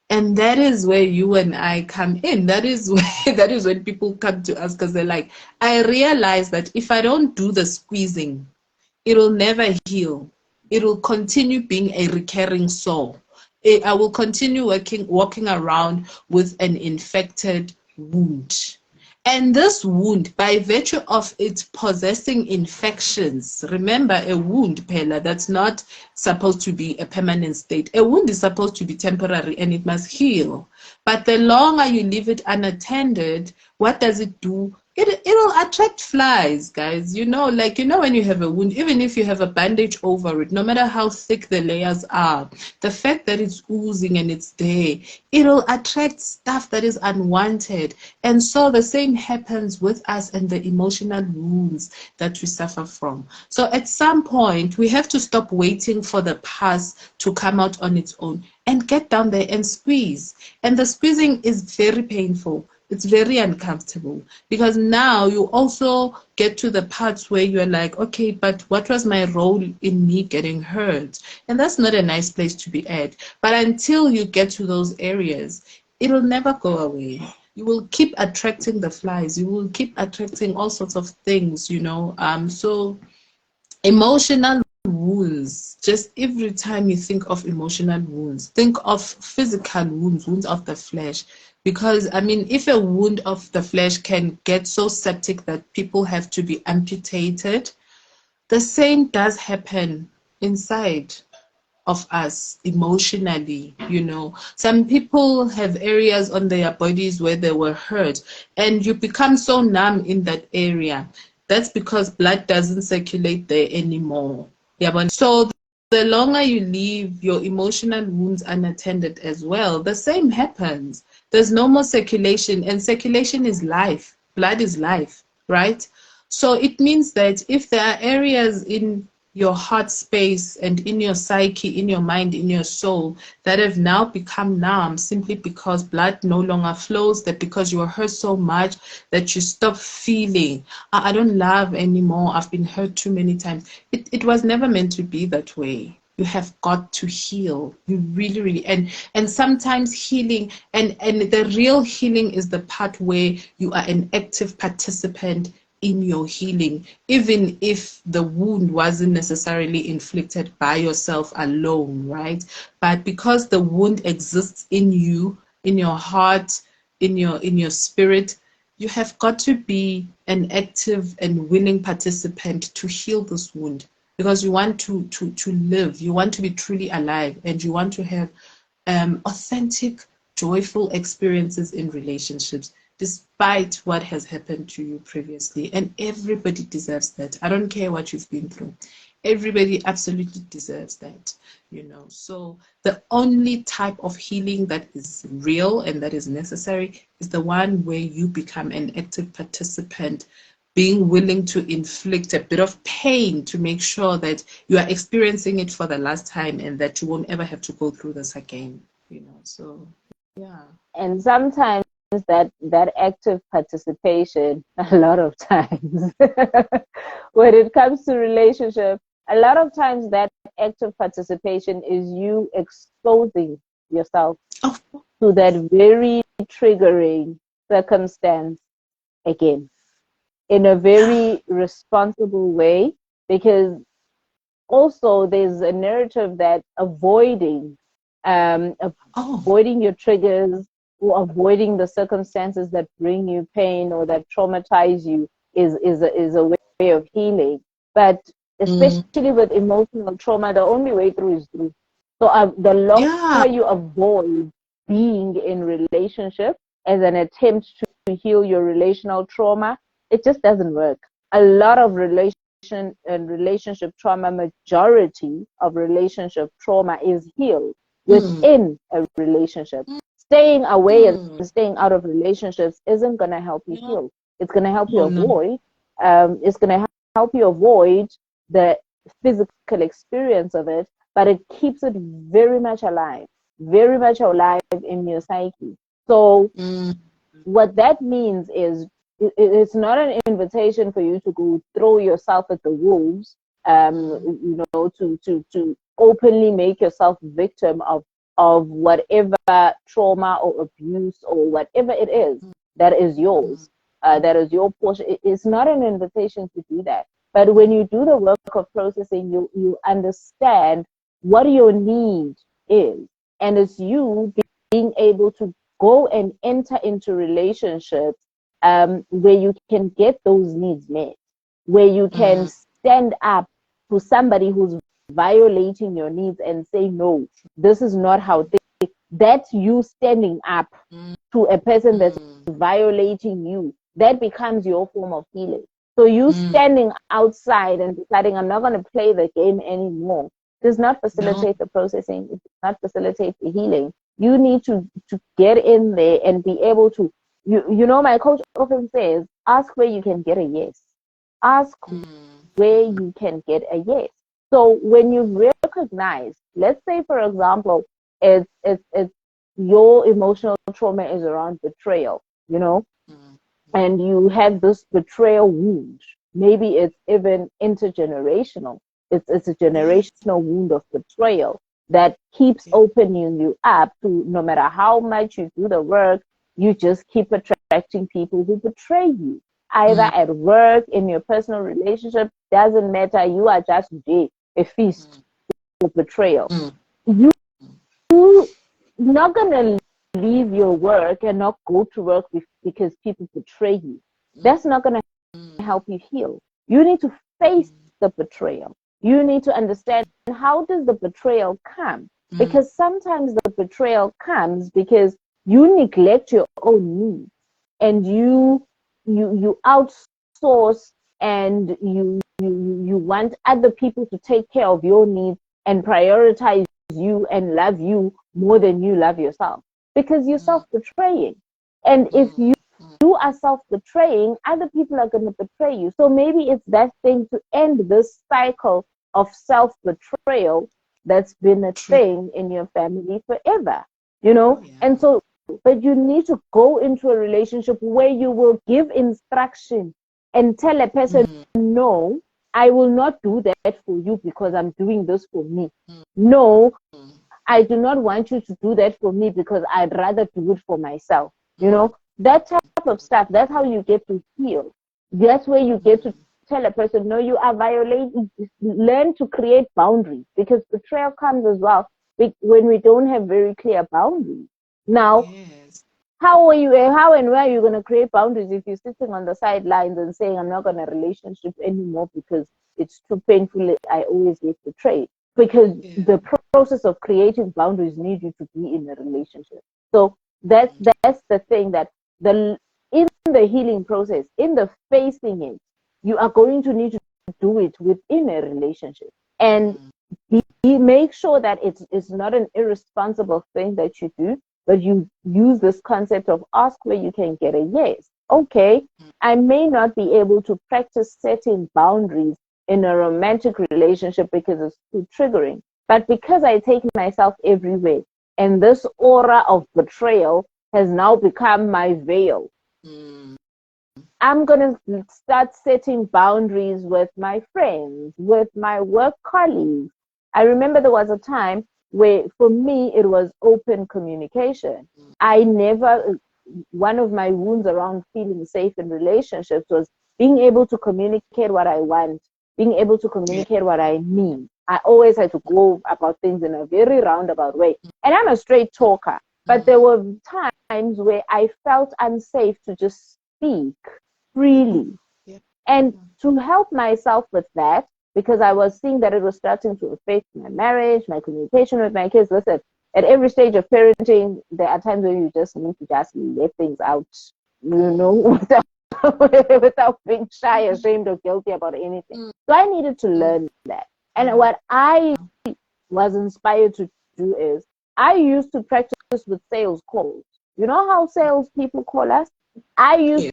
And that is where you and I come in. That is when people come to us, because they're like, I realize that if I don't do the squeezing, it'll never heal. It will continue being a recurring sore. I will continue walking around with an infected wound. And this wound, by virtue of it possessing infections, remember, a wound, Pella, that's not supposed to be a permanent state. A wound is supposed to be temporary and it must heal. But the longer you leave it unattended, what does it do? It'll attract flies, guys. You know, like, you know, when you have a wound, even if you have a bandage over it, no matter how thick the layers are, the fact that it's oozing and it's there, it'll attract stuff that is unwanted. And so the same happens with us and the emotional wounds that we suffer from. So at some point, we have to stop waiting for the pus to come out on its own and get down there and squeeze. And the squeezing is very painful. It's very uncomfortable, because now you also get to the parts where you're like, okay, but what was my role in me getting hurt? And that's not a nice place to be at. But until you get to those areas, it'll never go away. You will keep attracting the flies. You will keep attracting all sorts of things, you know. So emotional wounds, just every time you think of emotional wounds, think of physical wounds, wounds of the flesh. Because, I mean, if a wound of the flesh can get so septic that people have to be amputated, the same does happen inside of us emotionally, you know. Some people have areas on their bodies where they were hurt, and you become so numb in that area. That's because blood doesn't circulate there anymore. Yeah, but so the longer you leave your emotional wounds unattended as well, the same happens. There's no more circulation, and circulation is life. Blood is life, right? So it means that if there are areas in your heart space and in your psyche, in your mind, in your soul, that have now become numb simply because blood no longer flows, that because you were hurt so much that you stop feeling, I don't love anymore, I've been hurt too many times. It was never meant to be that way. You have got to heal. You really, really, and sometimes healing, and the real healing is the part where you are an active participant in your healing, even if the wound wasn't necessarily inflicted by yourself alone, right? But because the wound exists in you, in your heart, in your spirit, you have got to be an active and willing participant to heal this wound, because you want to live, you want to be truly alive, and you want to have authentic, joyful experiences in relationships, despite what has happened to you previously. And everybody deserves that. I don't care what you've been through. Everybody absolutely deserves that, you know. So the only type of healing that is real and that is necessary is the one where you become an active participant being willing to inflict a bit of pain to make sure that you are experiencing it for the last time and that you won't ever have to go through this again, so yeah. And sometimes that active participation, a lot of times, when it comes to relationship, a lot of times that active participation is you exposing yourself Oh. to that very triggering circumstance again in a very responsible way, because also there's a narrative that Oh. avoiding your triggers or avoiding the circumstances that bring you pain or that traumatize you is a way of healing. But especially with emotional trauma, the only way through is through. So the Yeah. longer you avoid being in relationship as an attempt to heal your relational trauma, it just doesn't work. A lot of relationship trauma, majority of relationship trauma is healed within a relationship. Staying away and staying out of relationships isn't going to help you Yeah. heal. It's going to help you Oh no. avoid. It's going to help you avoid the physical experience of it, but it keeps it very much alive in your psyche. So what that means is it's not an invitation for you to go throw yourself at the wolves, to openly make yourself victim of whatever trauma or abuse or whatever it is that is yours, that is your portion. It's not an invitation to do that. But when you do the work of processing, you understand what your need is, and it's you being able to go and enter into relationships where you can get those needs met, where you can stand up to somebody who's violating your needs and say, no, this is not how things. That's you standing up to a person that's violating you. That becomes your form of healing. So you standing outside and deciding, I'm not going to play the game anymore, does not No. facilitate the processing. It does not facilitate the healing. You need to get in there and be able to, my coach often says, ask where you can get a yes. Ask where you can get a yes. So when you recognize, let's say for example, it's your emotional trauma is around betrayal, and you have this betrayal wound. Maybe it's even intergenerational. It's a Yes. generational wound of betrayal that keeps Yeah. opening you up to, no matter how much you do the work, you just keep attracting people who betray you. Either at work, in your personal relationship, doesn't matter. You are just a feast for betrayal. You not gonna leave your work and not go to work because people betray you. That's not gonna help you heal. You need to face the betrayal. You need to understand, how does the betrayal come? Because sometimes the betrayal comes because you neglect your own needs, and you outsource, and you want other people to take care of your needs and prioritize you and love you more than you love yourself, because you're self-betraying. And if you are self-betraying, other people are going to betray you. So maybe it's that thing to end this cycle of self-betrayal that's been a True. thing in your family forever, Oh, yeah. And so, but you need to go into a relationship where you will give instruction and tell a person, no, I will not do that for you because I'm doing this for me. No, I do not want you to do that for me because I'd rather do it for myself. That type of stuff, that's how you get to heal. That's where you get to tell a person, no, you are violating. Learn to create boundaries, because betrayal comes as well when we don't have very clear boundaries. Now, Yes. how and where are you going to create boundaries if you're sitting on the sidelines and saying, I'm not going to relationship anymore because it's too painful, I always get betrayed? Because Yeah. the process of creating boundaries needs you to be in a relationship. So that's the thing, that in the healing process, in the facing it, you are going to need to do it within a relationship. And make sure that it's not an irresponsible thing that you do, but you use this concept of ask where you can get a yes. okay, I may not be able to practice setting boundaries in a romantic relationship because it's too triggering. But because I take myself everywhere, and this aura of betrayal has now become my veil, I'm going to start setting boundaries with my friends, with my work colleagues. I remember there was a time where, for me, it was open communication. I never, one of my wounds around feeling safe in relationships was being able to communicate what I want, being able to communicate what I mean. I always had to go about things in a very roundabout way. And I'm a straight talker, but there were times where I felt unsafe to just speak freely. And to help myself with that, because I was seeing that it was starting to affect my marriage, my communication with my kids. Listen, at every stage of parenting, there are times when you just need to just let things out, without, without being shy, ashamed, or guilty about anything. So I needed to learn that. And what I was inspired to do is I used to practice with sales calls. You know how sales people call us? I used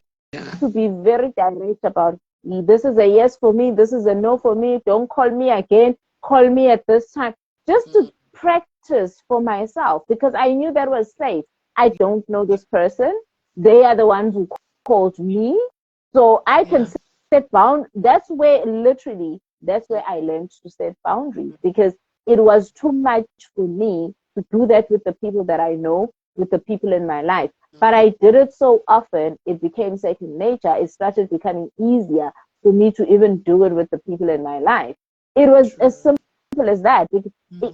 to be very direct about this is a yes for me, this is a no for me, don't call me again, call me at this time. Just to practice for myself because I knew that was safe. I don't know this person. They are the ones who called me. So I can set boundaries. That's where I learned to set boundaries because it was too much for me to do that with the people that I know, with the people in my life. But I did it so often, it became second nature. It started becoming easier for me to even do it with the people in my life. It was as simple as that.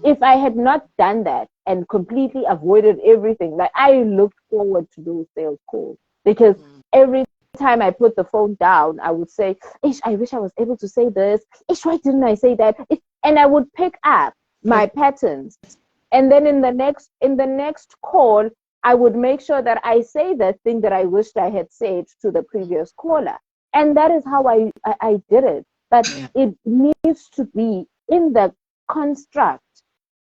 If I had not done that and completely avoided everything, like I looked forward to those sales calls because every time I put the phone down, I would say, Ish, I wish I was able to say this. Ish, why didn't I say that? And I would pick up my patterns. And then in the next call, I would make sure that I say that thing that I wished I had said to the previous caller. And that is how I did it. But it needs to be in the construct.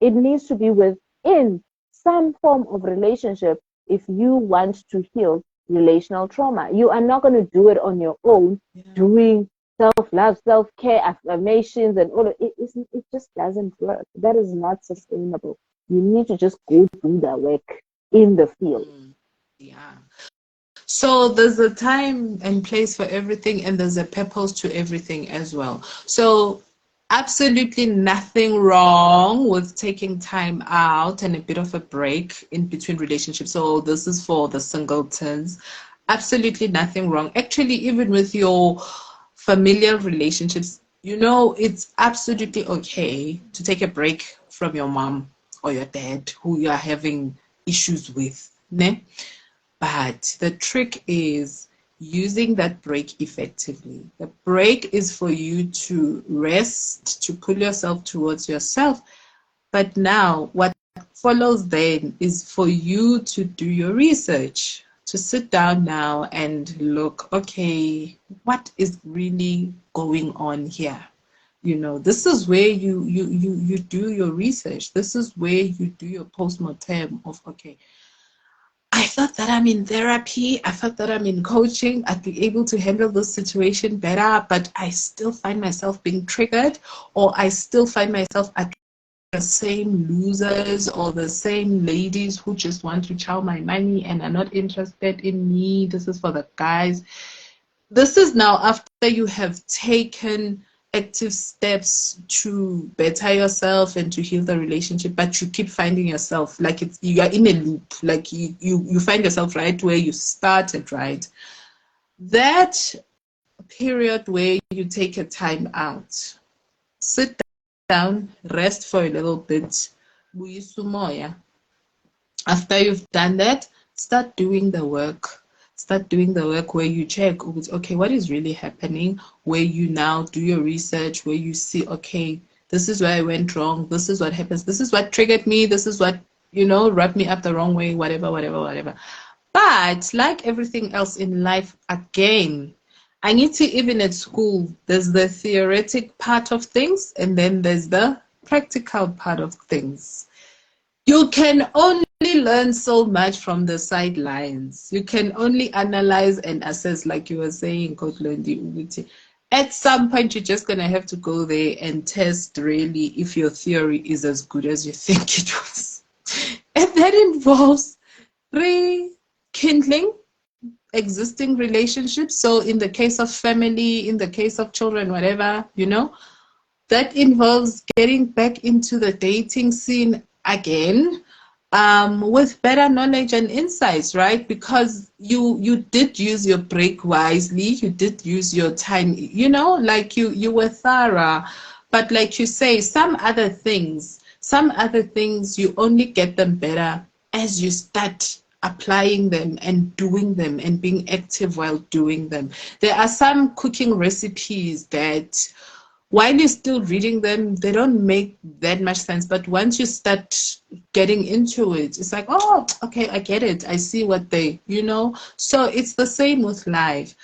It needs to be within some form of relationship if you want to heal relational trauma. You are not going to do it on your own, doing self-love, self-care, affirmations, and all of it. It just doesn't work. That is not sustainable. You need to just go do the work in the field. Yeah. So there's a time and place for everything, and there's a purpose to everything as well. So absolutely nothing wrong with taking time out and a bit of a break in between relationships. So this is for the singletons. Absolutely nothing wrong. Actually, even with your familial relationships, it's absolutely okay to take a break from your mom or your dad who you are having issues with. Ne? But the trick is using that break effectively. The break is for you to rest, to pull yourself towards yourself. But now, what follows then is for you to do your research, to sit down now and look, okay, what is really going on here? This is where you do your research. This is where you do your post-mortem of, okay, I thought that I'm in therapy. I thought that I'm in coaching. I'd be able to handle this situation better, but I still find myself being triggered, or I still find myself at the same losers or the same ladies who just want to chow my money and are not interested in me. This is for the guys. This is now after you have taken active steps to better yourself and to heal the relationship, but you keep finding yourself like you are in a loop, like you find yourself right where you started, right? That period where you take a time out, sit down, rest for a little bit, after you've done that, start doing the work. Start doing the work where you check, okay, what is really happening? Where you now do your research, where you see, okay, this is where I went wrong. This is what happens. This is what triggered me. This is what, rubbed me up the wrong way, whatever, whatever, whatever. But like everything else in life, again, I need to, even at school, there's the theoretic part of things, and then there's the practical part of things. You can only learn so much from the sidelines. You can only analyze and assess, like you were saying, Coach Londi Uguti. At some point, you're just going to have to go there and test really if your theory is as good as you think it was. And that involves rekindling existing relationships. So in the case of family, in the case of children, whatever, that involves getting back into the dating scene again, with better knowledge and insights, right? Because you did use your break wisely, you did use your time, like you were thorough. But like you say, some other things you only get them better as you start applying them and doing them and being active while doing them. There are some cooking recipes that while you're still reading them, they don't make that much sense. But once you start getting into it, it's like, oh, okay, I get it. I see what so it's the same with life.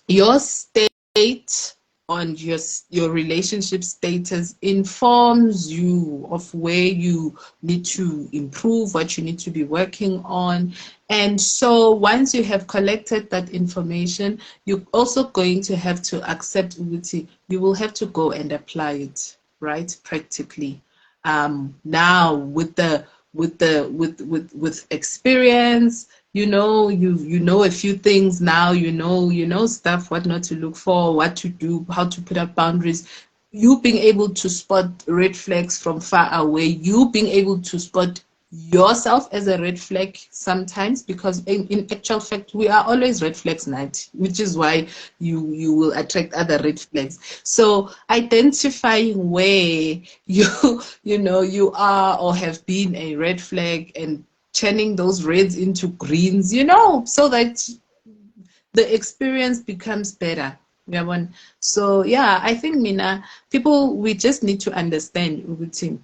Your state on your relationship status informs you of where you need to improve, what you need to be working on. And so once you have collected that information, you're also going to have to accept Uguti. You will have to go and apply it, right? Practically. Now with experience, you know a few things now, stuff, what not to look for, what to do, how to put up boundaries. You being able to spot red flags from far away, you being able to spot yourself as a red flag sometimes, because in actual fact we are always red flags, night, which is why you will attract other red flags. So identifying where you are or have been a red flag and turning those reds into greens, so that the experience becomes better. So yeah, I think Mina, people, we just need to understand, Uguti,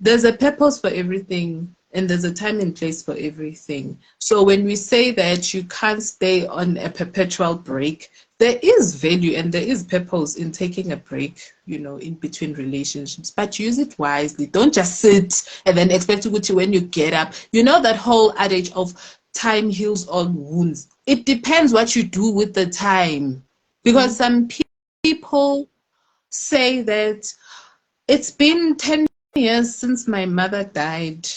there's a purpose for everything and there's a time and place for everything. So when we say that you can't stay on a perpetual break, there is value and there is purpose in taking a break, in between relationships, but use it wisely. Don't just sit and then expect to go to when you get up. That whole adage of time heals all wounds. It depends what you do with the time, because some people say that it's been 10 years since my mother died.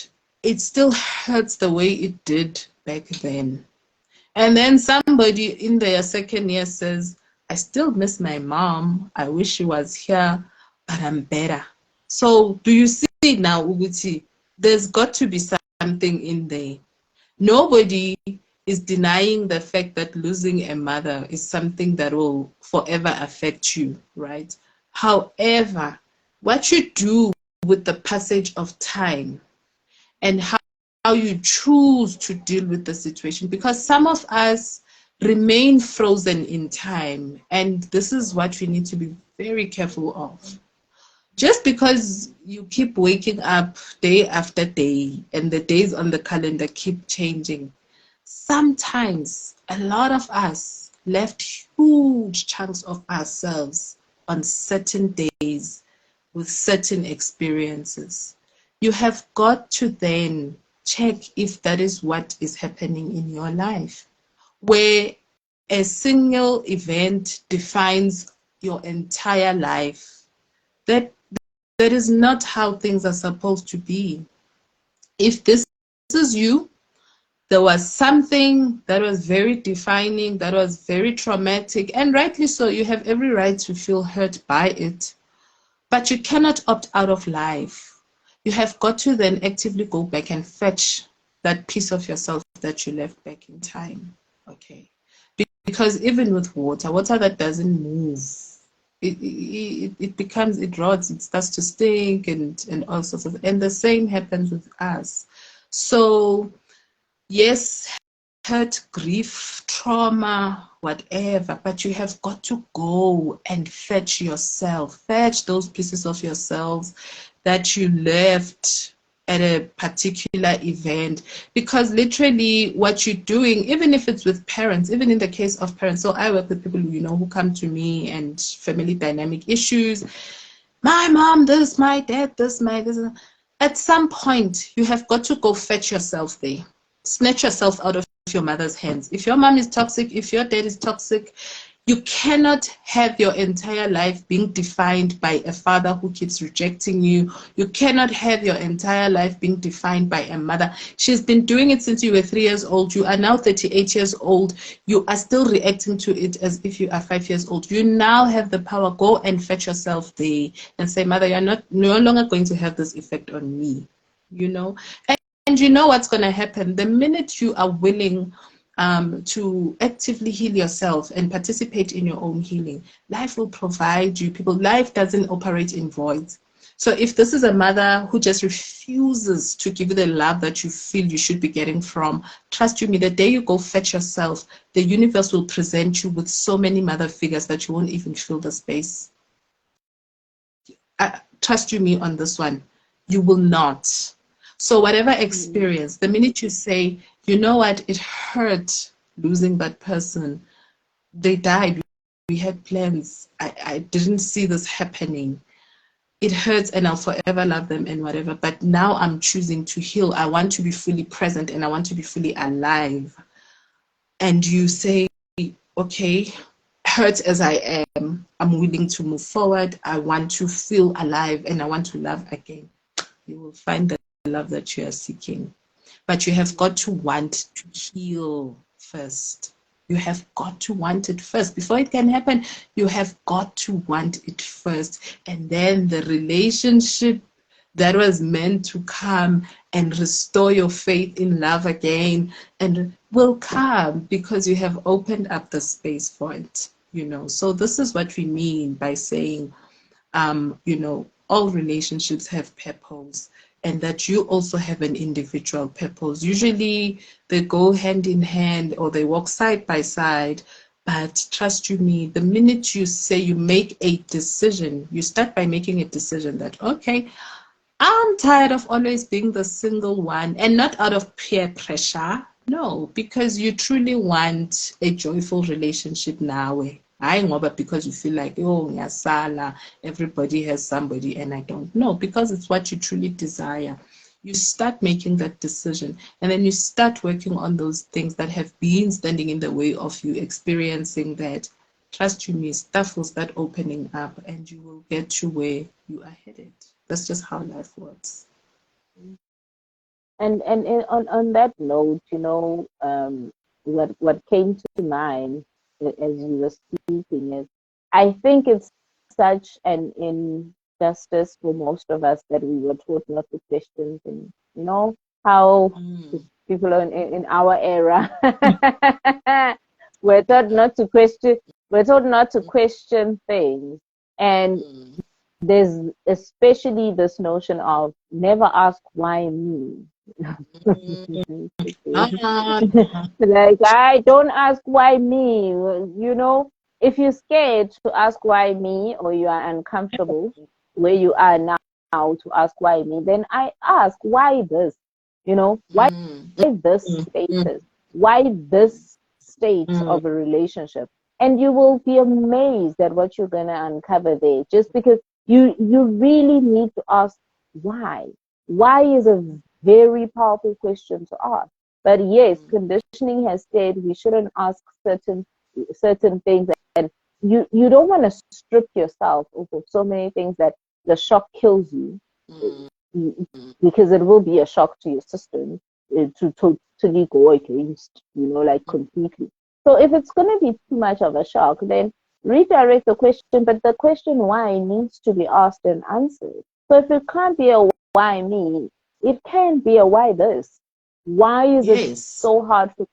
It still hurts the way it did back then. And then somebody in their second year says, I still miss my mom. I wish she was here, but I'm better. So do you see now, Uguti? There's got to be something in there. Nobody is denying the fact that losing a mother is something that will forever affect you, right? However, what you do with the passage of time and how you choose to deal with the situation, because some of us remain frozen in time, and this is what we need to be very careful of. Just because you keep waking up day after day and the days on the calendar keep changing, sometimes a lot of us left huge chunks of ourselves on certain days with certain experiences. You have got to then check if that is what is happening in your life, where a single event defines your entire life. That is not how things are supposed to be. If this is you, there was something that was very defining, that was very traumatic, and rightly so, you have every right to feel hurt by it. But you cannot opt out of life. You have got to then actively go back and fetch that piece of yourself that you left back in time. Okay. Because even with water that doesn't move, it becomes, it rots, it starts to stink and all sorts of, and the same happens with us. So yes, hurt, grief, trauma, whatever, but you have got to go and fetch yourself, fetch those pieces of yourselves that you left at a particular event, because literally what you're doing, even if it's with parents, even in the case of parents, so I work with people who come to me and family dynamic issues, my mom this, my dad this, this. at some point, you have got to go fetch yourself there. Snatch yourself out of your mother's hands. If your mom is toxic, if your dad is toxic, you cannot have your entire life being defined by a father who keeps rejecting you. You cannot have your entire life being defined by a mother. She's been doing it since you were 3 years old. You are now 38 years old. You are still reacting to it as if you are 5 years old. You now have the power. Go and fetch yourself there and say, Mother, you're no longer going to have this effect on me. You know? And you know what's going to happen. The minute you are willing to actively heal yourself and participate in your own healing, life will provide you people. Life doesn't operate in voids. So if this is a mother who just refuses to give you the love that you feel you should be getting from, trust you me, the day you go fetch yourself, the universe will present you with so many mother figures that you won't even feel the space. Trust you me on this one. You will not. So whatever experience, the minute you say, you know what, it hurt losing that person. They died. We had plans. I didn't see this happening. It hurts and I'll forever love them and whatever. But now I'm choosing to heal. I want to be fully present and I want to be fully alive. And you say, okay, hurt as I am, I'm willing to move forward. I want to feel alive and I want to love again. You will find the love that you are seeking. But you have got to want to heal first. You have got to want it first. Before it can happen, you have got to want it first. And then the relationship that was meant to come and restore your faith in love again and will come because you have opened up the space for it. So this is what we mean by saying, all relationships have purpose, and that you also have an individual purpose. Usually they go hand in hand or they walk side by side. But trust you me, the minute you say you make a decision, you start by making a decision that, okay, I'm tired of always being the single one, and not out of peer pressure. No, because you truly want a joyful relationship now. But because you feel like, oh, yasala, everybody has somebody and I don't know, because it's what you truly desire. You start making that decision and then you start working on those things that have been standing in the way of you experiencing that. Trust you me, stuff will start opening up and you will get to where you are headed. That's just how life works. On that note, what came to mind as you were speaking is, I think it's such an injustice for most of us that we were taught not to question things. How people in our era we're taught not to question. We're taught not to question things, and there's especially this notion of never ask why me. Like, I don't ask why me. If you're scared to ask why me, or you are uncomfortable where you are now to ask why me, then I ask why this. Why this status? Why this state of a relationship? And you will be amazed at what you're gonna uncover there. Just because you really need to ask why. Why is a very powerful question to ask. But yes, conditioning has said we shouldn't ask certain things, and you don't want to strip yourself of so many things that the shock kills you, because it will be a shock to your system to totally go against, like completely. So if it's going to be too much of a shock, then redirect the question, but the question why needs to be asked and answered. So if it can't be a why me, it can be a why this. Why is it so hard to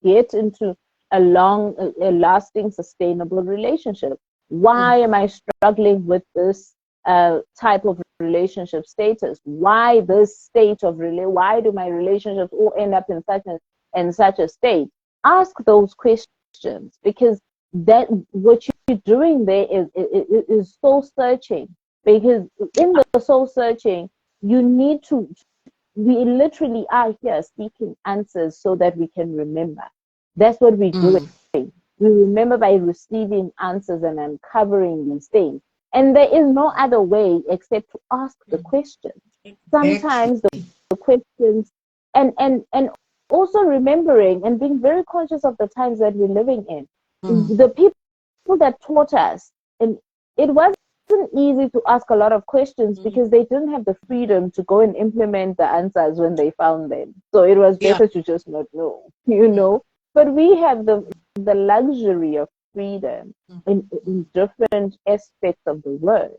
get into a lasting, sustainable relationship? Why am I struggling with this type of relationship status? Why this state of why do my relationships all end up in such a state? Ask those questions, because that what you're doing there is soul searching. Because in the soul searching, you need to. We literally are here seeking answers so that we can remember. That's what we're doing. We remember by receiving answers and uncovering these things. And there is no other way except to ask the question. Exactly. sometimes the questions, and also remembering and being very conscious of the times that we're living in. Mm, The people that taught us, and it wasn't easy to ask a lot of questions mm, because they didn't have the freedom to go and implement the answers when they found them. So it was yeah. better to just not know, you Mm, know. But we have the luxury of freedom mm, in different aspects of the word.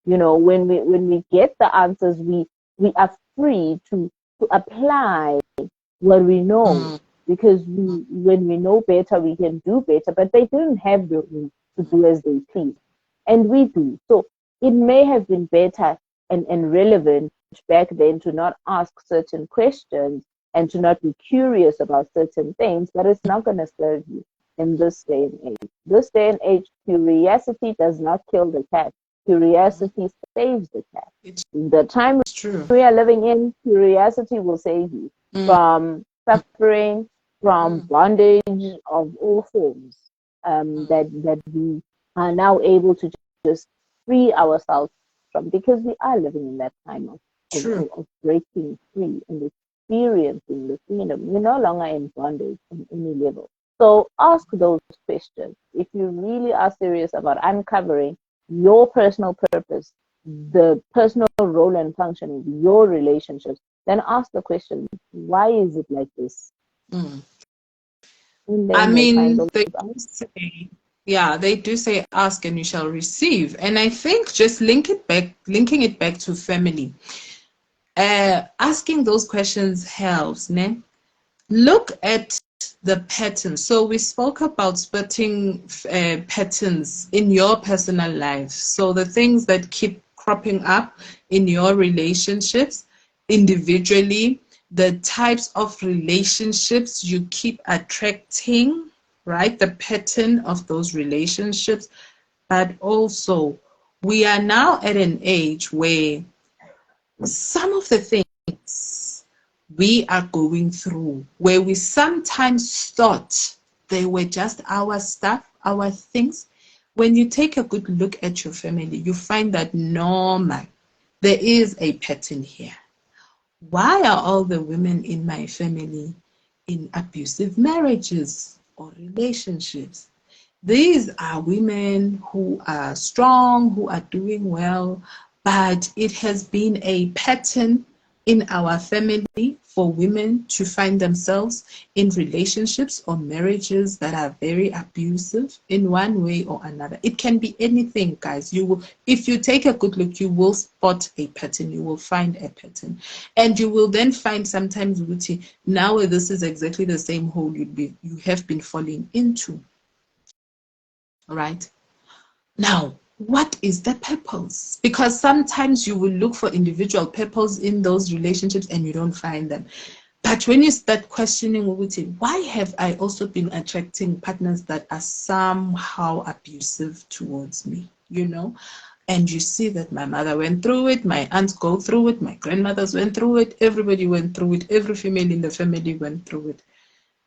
You know, when we get the answers, we are free to apply what we know, mm, because when we know better we can do better, but they didn't have the room to do as they please, and we do. So it may have been better and relevant back then to not ask certain questions and to not be curious about certain things, but it's not going to serve you in this day and age. This day and age, curiosity does not kill the cat. mm. Curiosity saves the cat. It's The time true. we are living in, curiosity will save you Mm, from suffering, from mm, bondage of all forms, mm. that we are now able to just free ourselves from, because we are living in that time True. of breaking free and experiencing the freedom. We're no longer in bondage on any level. So ask those questions. If you really are serious about uncovering your personal purpose, the personal role and function of your relationships, then ask the question, why is it like this? Mm. And I then you'll find mean, those they answers. say, yeah, they do say ask and you shall receive. And I think just linking it back to family. Asking those questions helps, ne? Look at the patterns. So we spoke about spotting patterns in your personal life. So the things that keep cropping up in your relationships individually, the types of relationships you keep attracting, right? The pattern of those relationships. But also, we are now at an age where some of the things we are going through, where we sometimes thought they were just our stuff, our things, when you take a good look at your family, you find that normal, there is a pattern here. Why are all the women in my family in abusive marriages or relationships? These are women who are strong, who are doing well, but it has been a pattern in our family for women to find themselves in relationships or marriages that are very abusive in one way or another. It can be anything, guys. You will, if you take a good look, you will spot a pattern, you will find a pattern. And you will then find sometimes, now this is exactly the same hole you have been falling into. Right? Now, what is the purpose? Because sometimes you will look for individual purpose in those relationships and you don't find them. But when you start questioning, why have I also been attracting partners that are somehow abusive towards me? And you see that my mother went through it, my aunts go through it, my grandmothers went through it, everybody went through it, every female in the family went through it.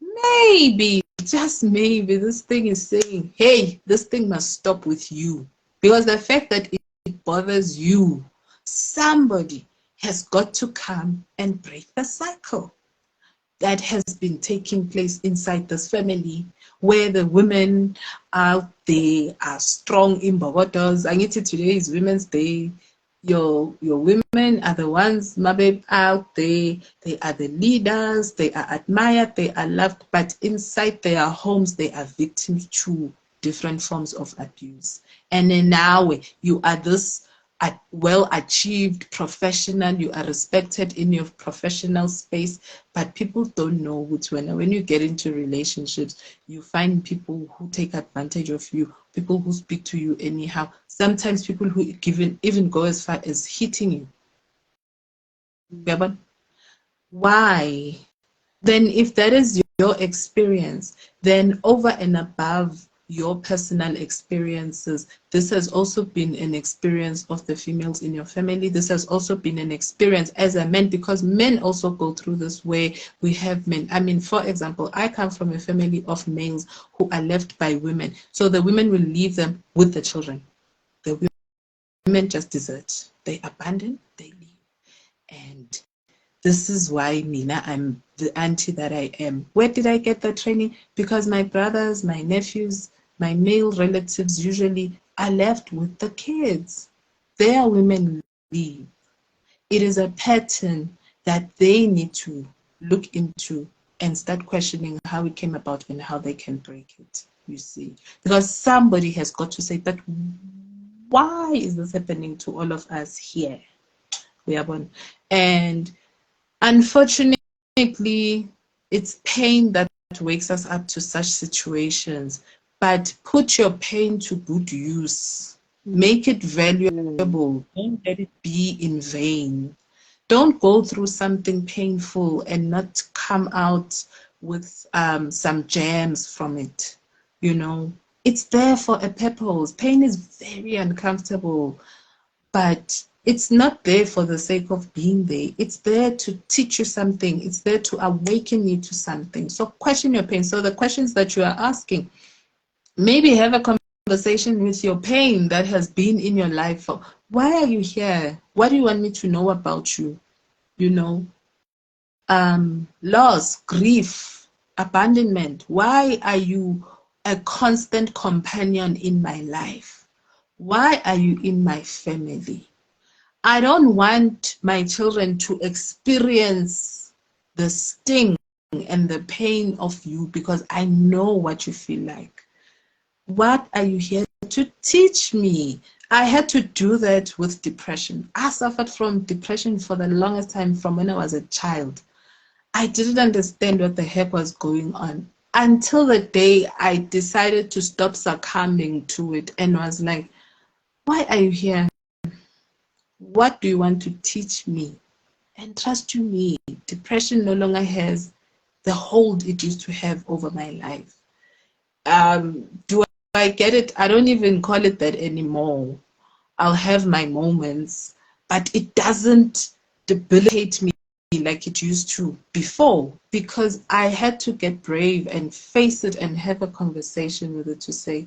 Maybe, just maybe, this thing is saying, hey, this thing must stop with you. Because the fact that it bothers you, somebody has got to come and break the cycle that has been taking place inside this family, where the women out there are strong in Bogotas. I get it, today is Women's Day. Your women are the ones, my babe, out there. They are the leaders. They are admired. They are loved. But inside their homes, they are victims to different forms of abuse. And then now you are this well achieved professional, you are respected in your professional space, but people don't know which when you get into relationships, you find people who take advantage of you, people who speak to you anyhow, sometimes people who even go as far as hitting you. Yeah, but why? Then if that is your experience, then over and above your personal experiences, this has also been an experience of the females in your family. This has also been an experience as a man, because men also go through this, where we have men. I mean, for example, I come from a family of males who are left by women. So the women will leave them with the children. The women just desert. They abandon, they leave. And this is why Mina, I'm the auntie that I am. Where did I get the training? Because my brothers, my nephews, my male relatives usually are left with the kids. Their women leave. It is a pattern that they need to look into and start questioning how it came about and how they can break it, you see. Because somebody has got to say, but why is this happening to all of us here? We are born. And unfortunately, it's pain that wakes us up to such situations. But put your pain to good use. Make it valuable. Don't let it be in vain. Don't go through something painful and not come out with some gems from it. You know, it's there for a purpose. Pain is very uncomfortable, but it's not there for the sake of being there. It's there to teach you something. It's there to awaken you to something. So question your pain. So the questions that you are asking, maybe have a conversation with your pain that has been in your life. Why are you here? What do you want me to know about you? You know, loss, grief, abandonment. Why are you a constant companion in my life? Why are you in my family? I don't want my children to experience the sting and the pain of you because I know what you feel like. What are you here to teach me? I had to do that with depression. I suffered from depression for the longest time from when I was a child. I didn't understand what the heck was going on until the day I decided to stop succumbing to it and was like, why are you here? What do you want to teach me? And trust you me, depression no longer has the hold it used to have over my life. Do I get it? I don't even call it that anymore. I'll have my moments, but it doesn't debilitate me like it used to before because I had to get brave and face it and have a conversation with it to say,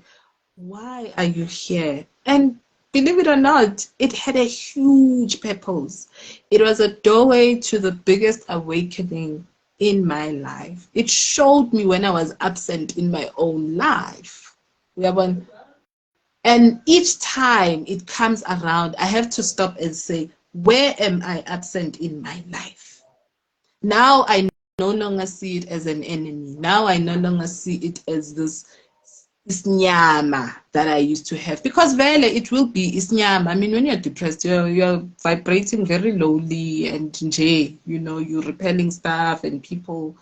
why are you here? And believe it or not, it had a huge purpose. It was a doorway to the biggest awakening in my life. It showed me when I was absent in my own life. And each time it comes around, I have to stop and say, where am I absent in my life? Now I no longer see it as an enemy. Now I no longer see it as this nyama that I used to have. Because vele it will be nyama. I mean, when you're depressed, you're vibrating very lowly and nje, you know, you're repelling stuff and people.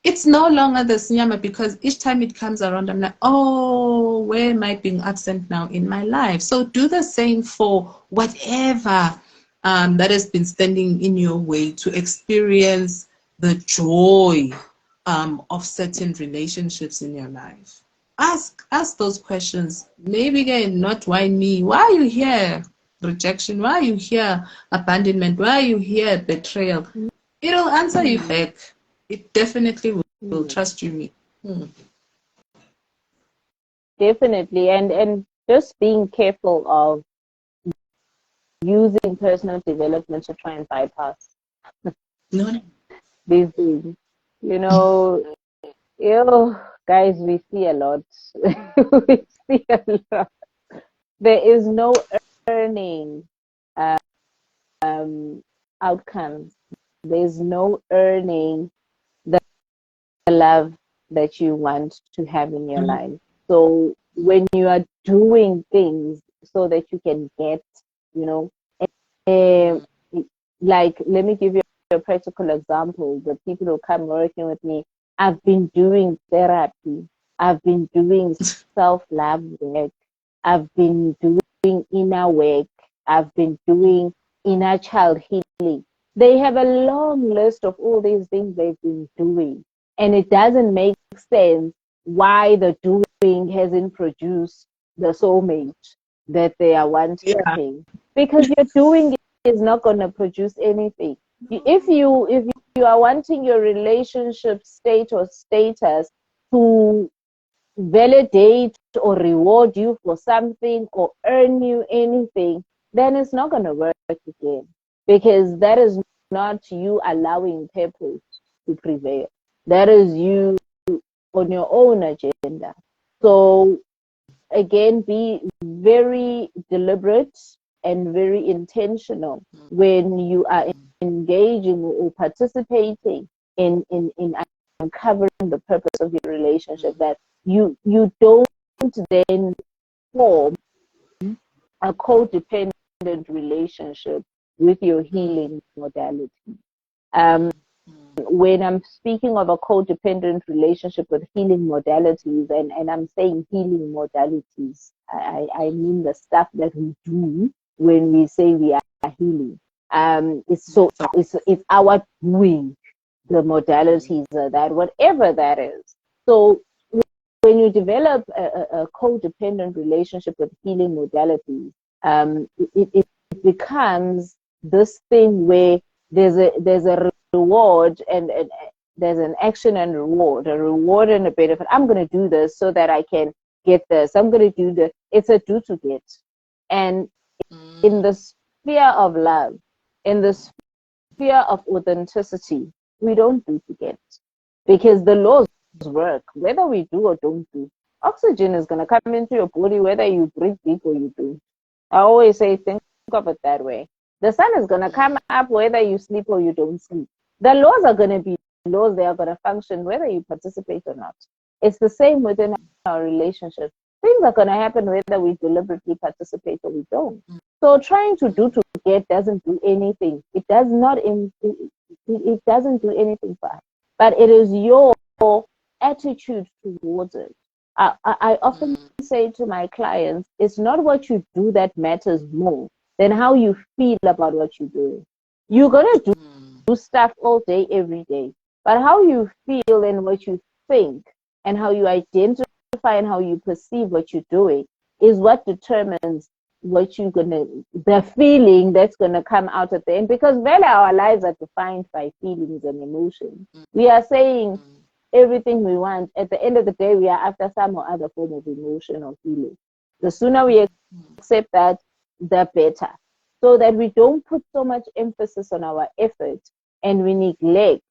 It's no longer the nyama because each time it comes around, I'm like, oh, where am I being absent now in my life? So do the same for whatever that has been standing in your way to experience the joy of certain relationships in your life. Ask those questions. Maybe again, not why me. Why are you here? Rejection. Why are you here? Abandonment. Why are you here? Betrayal. It'll answer you back. It definitely will. Trust you me. Definitely, and just being careful of using personal development to try and bypass No. these things. You know, ew, guys, we see a lot. We see a lot. There is no earning um, outcomes. There's no earning the love that you want to have in your life. So when you are doing things so that you can get, you know, um, like let me give you a practical example. The people who come working with me, I've been doing therapy. I've been doing self-love work. I've been doing inner work. I've been doing inner child healing. They have a long list of all these things they've been doing. And it doesn't make sense why the doing hasn't produced the soulmate that they are Yeah. wanting. Because your doing is not going to produce anything. If you are wanting your relationship state or status to validate or reward you for something or earn you anything, then it's not going to work again because that is not you allowing purpose to prevail. That is you on your own agenda. So again, be very deliberate and very intentional when you are engaging or participating in uncovering the purpose of your relationship, that you don't then form a codependent relationship with your healing modality. When I'm speaking of a codependent relationship with healing modalities, and I'm saying healing modalities, I mean the stuff that we do when we say we are healing. It's our doing, the modalities that, whatever that is. So when you develop a codependent relationship with healing modalities, it becomes this thing where there's a reward and there's an action and reward, a reward and a benefit. I'm going to do this so that I can get this. I'm going to do this. It's a do to get. And in the sphere of love, in the sphere of authenticity, we don't do to get, because the laws work whether we do or don't do. Oxygen is going to come into your body whether you breathe deep or you do. I always say, think of it that way. The sun is going to come up whether you sleep or you don't sleep. The laws are going to be laws. They are going to function whether you participate or not. It's the same within our relationship. Things are going to happen whether we deliberately participate or we don't. So trying to do to get doesn't do anything. It does not. It doesn't do anything for us. But it is your attitude towards it. I often say to my clients, it's not what you do that matters more than how you feel about what you're doing. You're going to do stuff all day, every day. But how you feel and what you think and how you identify and how you perceive what you're doing is what determines what you're going to, the feeling that's going to come out at the end. Because really our lives are defined by feelings and emotions. We are saying everything we want. At the end of the day, we are after some or other form of emotion or feeling. The sooner we accept that, the better. So that we don't put so much emphasis on our effort and we neglect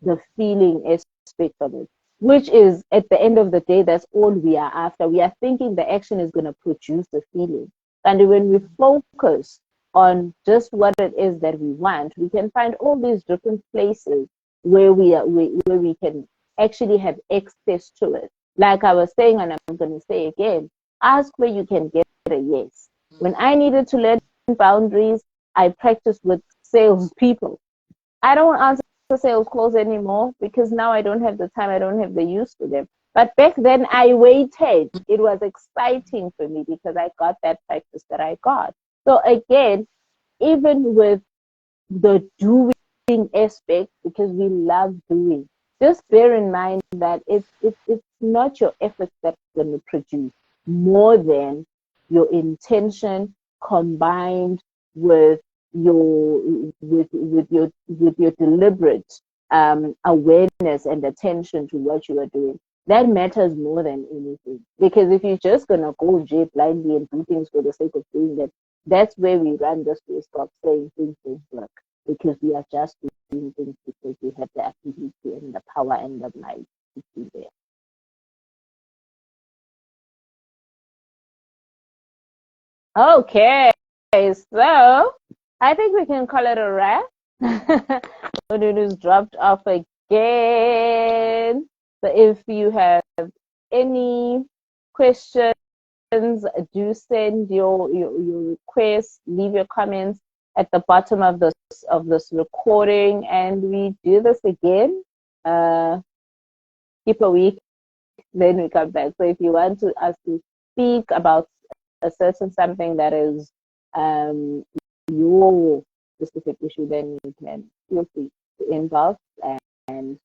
the feeling aspect of it, which is, at the end of the day, that's all we are after. We are thinking the action is going to produce the feeling. And when we focus on just what it is that we want, we can find all these different places where we can actually have access to it. Like I was saying, and I'm going to say again, ask where you can get a yes. When I needed to learn boundaries, I practiced with salespeople. I don't answer sales calls anymore because now I don't have the time, I don't have the use for them. But back then I waited. It was exciting for me because I got that practice that I got. So again, even with the doing aspect, because we love doing, just bear in mind that it's not your effort that's going to produce, more than your intention combined with your deliberate awareness and attention to what you are doing. That matters more than anything. Because if you're just gonna go blindly and do things for the sake of doing that, that's where we run this risk of saying things don't work, because we are just doing things because we have the ability and the power and the might to do there. Okay, so I think we can call it a wrap. It dropped off again. So if you have any questions, do send your requests, leave your comments at the bottom of this recording, and we do this again. Keep a week, then we come back. So if you want us to speak about a certain something that is your specific issue, then you can feel free to inbox and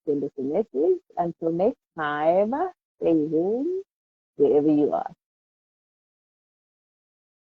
send us a message. Until next time, stay home wherever you are.